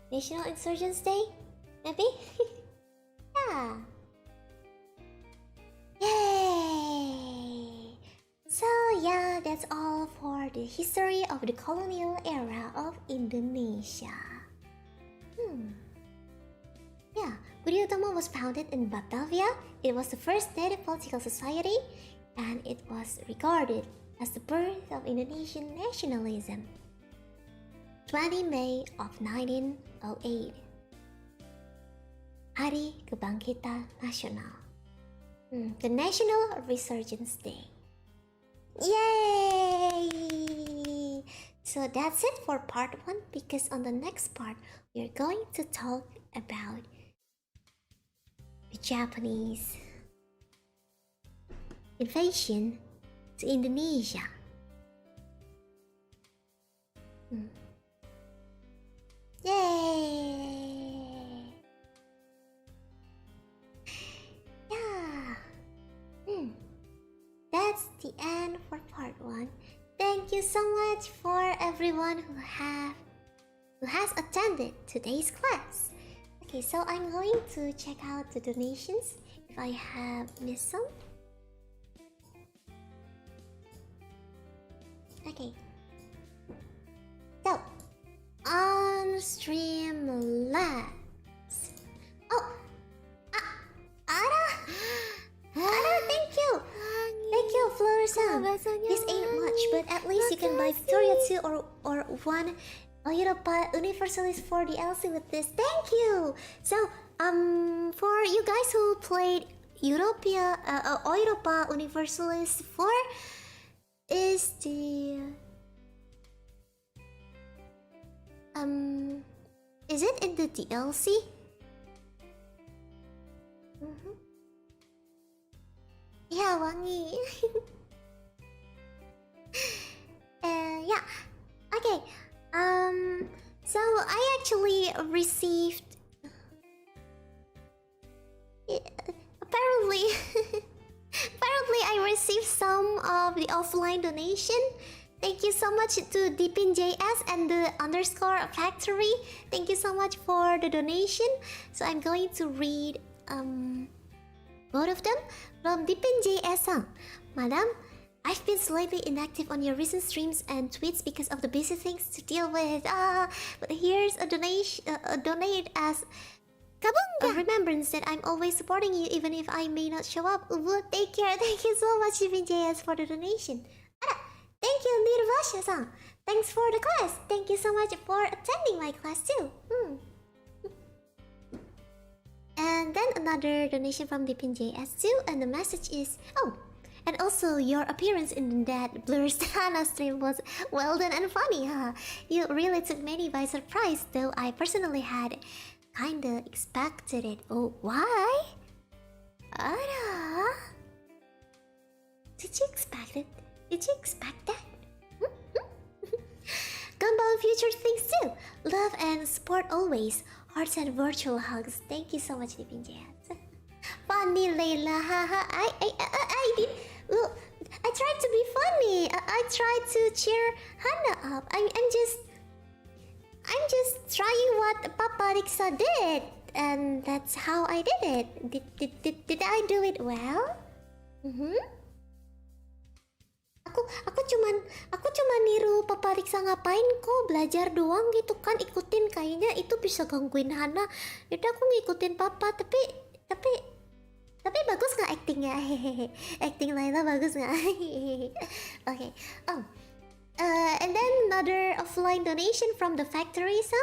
National Insurgents Day? Maybe? Yeah. Yay! So yeah, that's all for the history of the colonial era of Indonesia. Yeah, Budi Utomo was founded in Batavia. It was the first native political society, and it was regarded as the birth of Indonesian nationalism. 20 May of 1908. Hari Kebangkitan Nasional. The National Resurgence Day. Yay! So that's it for part 1, because on the next part we are going to talk about the Japanese invasion to Indonesia. Yay! Yeah. That's the end for part 1. Thank you so much for everyone who has attended today's class. Okay, so I'm going to check out the donations if I have missed some. Okay. So on Streamlabs. Oh, Ada, thank you. Thank you, Florison. This ain't much, but at least you can buy Victoria 2 or 1 Europa Universalis for DLC with this. Thank you. So, for you guys who played Europa Universalis 4 is the is it in the DLC? Yeah, Wangi. Yeah. Okay. So I actually received apparently I received some of the offline donation. Thank you so much to DeepinJS and the underscore factory. Thank you so much for the donation. So I'm going to read both of them from DeepinJS. Madam, I've been slightly inactive on your recent streams and tweets because of the busy things to deal with. But here's a donation, donate as a remembrance that I'm always supporting you even if I may not show up. Take care. Thank you so much, DeepinJS, for the donation. Thank you, Nirvasha-san. Thanks for the class. Thank you so much for attending my class too. And then another donation from DeepinJS too, and the message is, and also your appearance in that Blur Stana stream was well done and funny, huh? You really took many by surprise, though I personally had kinda expected it. Oh, why? Ara? Did you expect it? Did you expect that? Gumball future things too. Love and support always. Hearts and virtual hugs. Thank you so much, DeepinJS. Funny, Layla. Haha. I did. Look, I tried to be funny. I tried to cheer Hannah up. I'm just trying what Papa Riksa did, and that's how I did it. Did I do it well? Aku cuman niru Papa Riksa ngapain kok, belajar doang gitu kan, ikutin kayaknya itu bisa gangguin Hana. Yaudah aku ngikutin Papa, tapi bagus nggak actingnya? Acting Layla bagus nggak? Okay. And then another offline donation from the factory. So,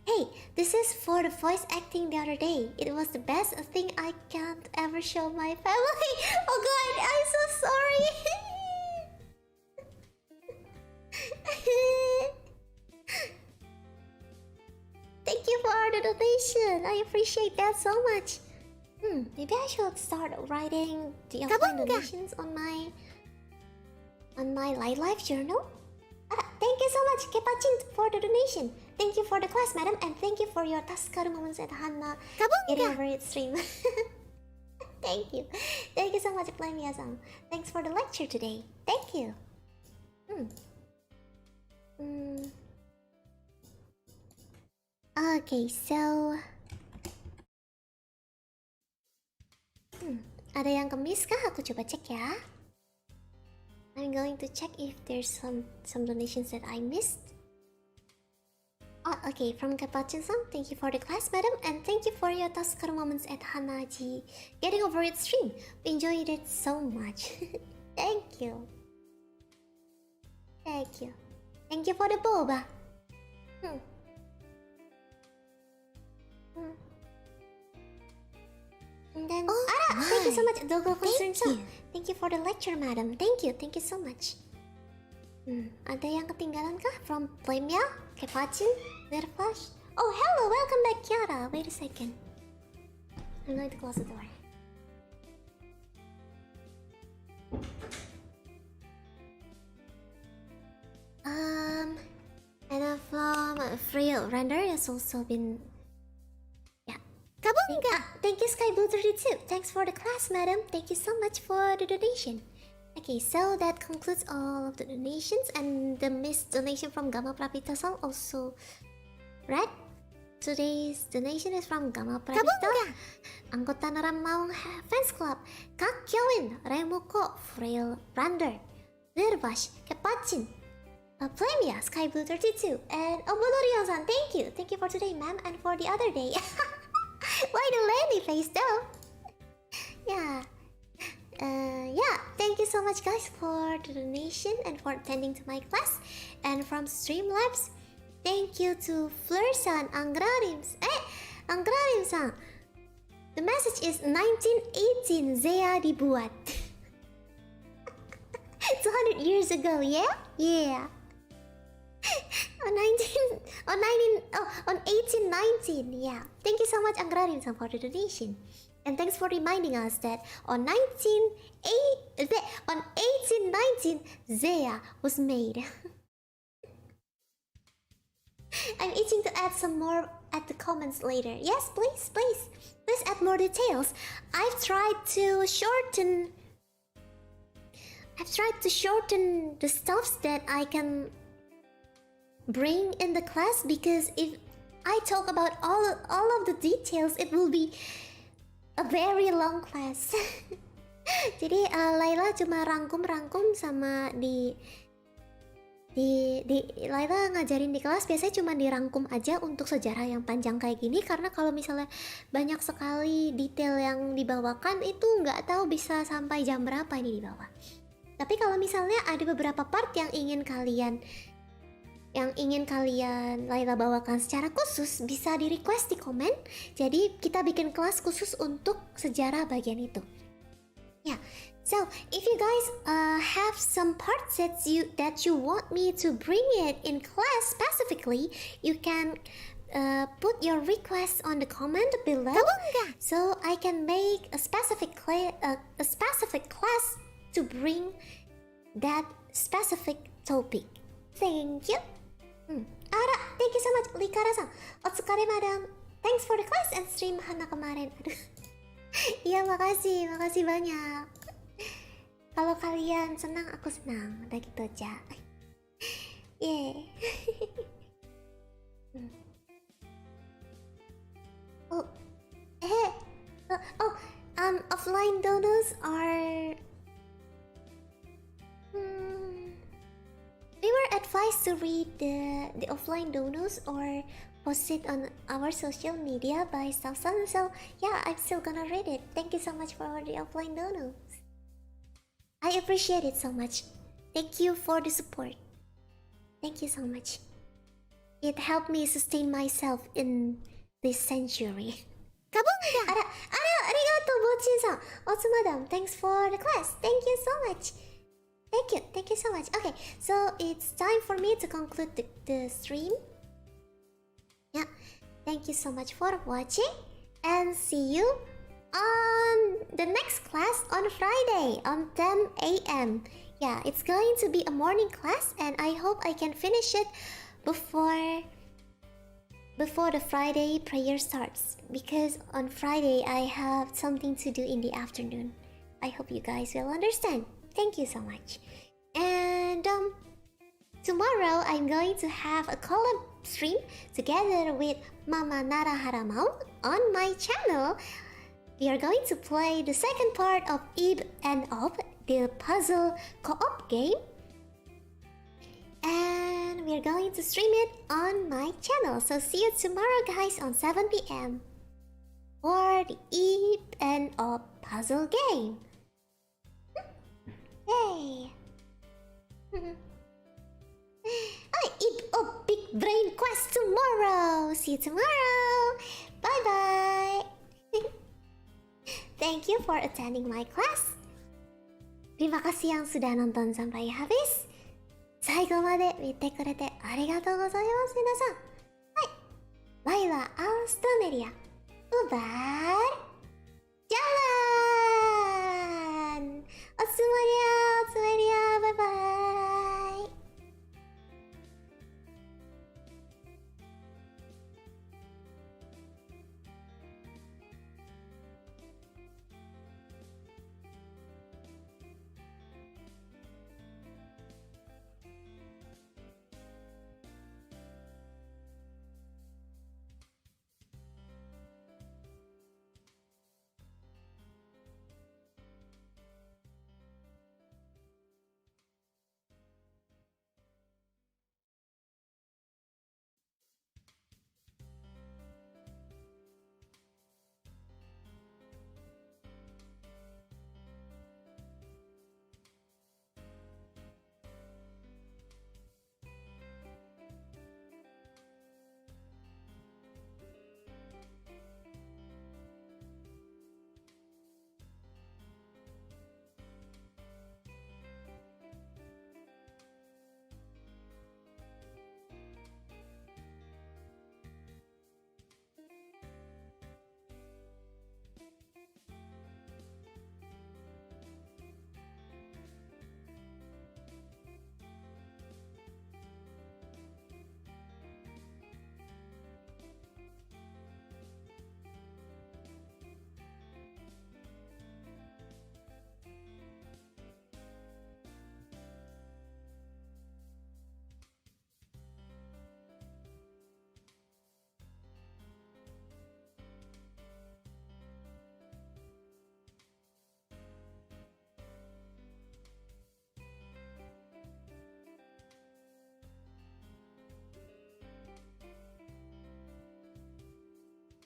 hey, this is for the voice acting the other day. It was the best thing I can't ever show my family. Oh God, I'm so sorry. Thank you for the donation. I appreciate that so much. Maybe I should start writing the offline donations on my live journal. Thank you so much, Kepachin, for the donation. Thank you for the class, madam, and thank you for your Taskar moments at Hana getting over it stream. Thank you. Thank you so much, Plamia-san. Thanks for the lecture today. Thank you. Okay, so ada yang kemis kah? Aku coba cek ya. I'm going to check if there's some donations that I missed. Okay, from Kapachin-san, thank you for the class, madam, and thank you for your Taskar moments at Hanaji getting over it stream. We enjoyed it so much. Thank you. Thank you. Thank you for the boba. And then, thank you so much, Dogo Concern-san. Thank you for the lecture, madam. Thank you so much. Ada yang ketinggalan kah? From Plemia, Kepachin, Nerfash. Oh, hello, welcome back, Kiara. Wait a second. I'm going to close the door. And from Frail Render has also been. Thank you, Skyblue32. Thanks for the class, madam. Thank you so much for the donation. Okay, so that concludes all of the donations, and the missed donation from Gamma Prapita-san also read. Today's donation is from Gamma Prapita, anggota Naramaung Fans Club, Kak Kyowin, Remoko, Frail Render, Nirvash, Kepachin, Plemia, Skyblue32, and Obolorion-san. Thank you for today, ma'am, and for the other day. Why the lady face though? Yeah. Thank you so much, guys, for the donation and for attending to my class. And from Streamlabs, thank you to Fleur-san, Angrarim-san. The message is 1918 Zea dibuat. 200 years ago, yeah? Yeah. On 1819, yeah. Thank you so much, Angrarim-san, for the donation. And thanks for reminding us that on 1819, Zea was made. I'm itching to add some more at the comments later. Yes, please add more details. I've tried to shorten I've tried to shorten the stuffs that I can bring in the class, because if I talk about all of the details, it will be a very long class. Jadi Layla cuma rangkum sama di Layla ngajarin di kelas biasanya cuma dirangkum aja untuk sejarah yang panjang kayak gini, karena kalau misalnya banyak sekali detail yang dibawakan itu nggak tahu bisa sampai jam berapa ini dibawa. Tapi kalau misalnya ada beberapa part yang ingin kalian Layla bawakan secara khusus, bisa di request di komen. Jadi kita bikin kelas khusus untuk sejarah bagian itu. Yeah. So if you guys have some parts that you want me to bring it in class specifically, you can put your request on the comment below, so I can make a specific class to bring that specific topic. Thank you. Ara, thank you so much. Likara-san, otsukare madam. Thanks for the class and stream Hana kemarin. Aduh. Iya, makasih banyak. Kalau kalian senang, aku senang. Udah gitu aja. Yeay. Offline donos are... We were advised to read the offline donos or post it on our social media by Salsan. So yeah, I'm still gonna read it. Thank you so much for the offline donos. I appreciate it so much. Thank you for the support. Thank you so much. It helped me sustain myself in this century. Kabunga! Arigato, Bochin-san. Also, madam, thanks for the class. Thank you so much. Thank you so much. Okay, so it's time for me to conclude the stream. Yeah, thank you so much for watching, and see you on the next class on Friday on 10 a.m. Yeah, it's going to be a morning class, and I hope I can finish it before the Friday prayer starts, because on Friday I have something to do in the afternoon. I hope you guys will understand. Thank you so much. And tomorrow I'm going to have a collab stream together with Mama Nara Haramau on my channel. We are going to play the second part of Ib and Ob, the puzzle co-op game. And we're going to stream it on my channel. So see you tomorrow, guys, on 7 p.m. for the Ib and Ob puzzle game. Yay! Big brain quest tomorrow. See you tomorrow. Bye bye. Thank you for attending my class. Terima kasih yang sudah nonton sampai habis. 最後まで見てくれてありがとうございます、皆さん。はい。Layla Alstroemeria. Bubar. Jalan. Alstroemeria. Bye bye.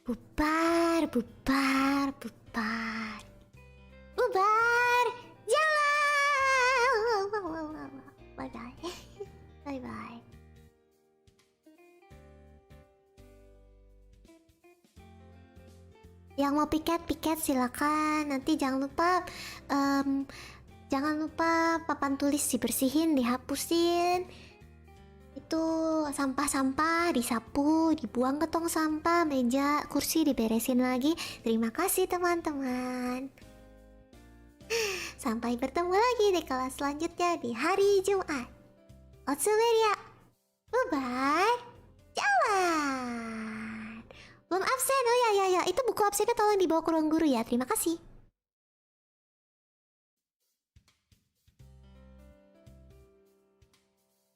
Bubar, bubar, bubar. Bubar, jalan. Bye-bye. Bye-bye. Yang mau piket silakan. Nanti jangan lupa papan tulis dibersihin, dihapusin. Itu sampah-sampah disapu, dibuang ke tong sampah, meja, kursi diberesin lagi. Terima kasih teman-teman. Sampai bertemu lagi di kelas selanjutnya di hari Jumat. Alstroemeria. Bye-bye. Jalan. Belum absen. Oh ya, itu buku absennya tolong dibawa ke ruang guru ya. Terima kasih.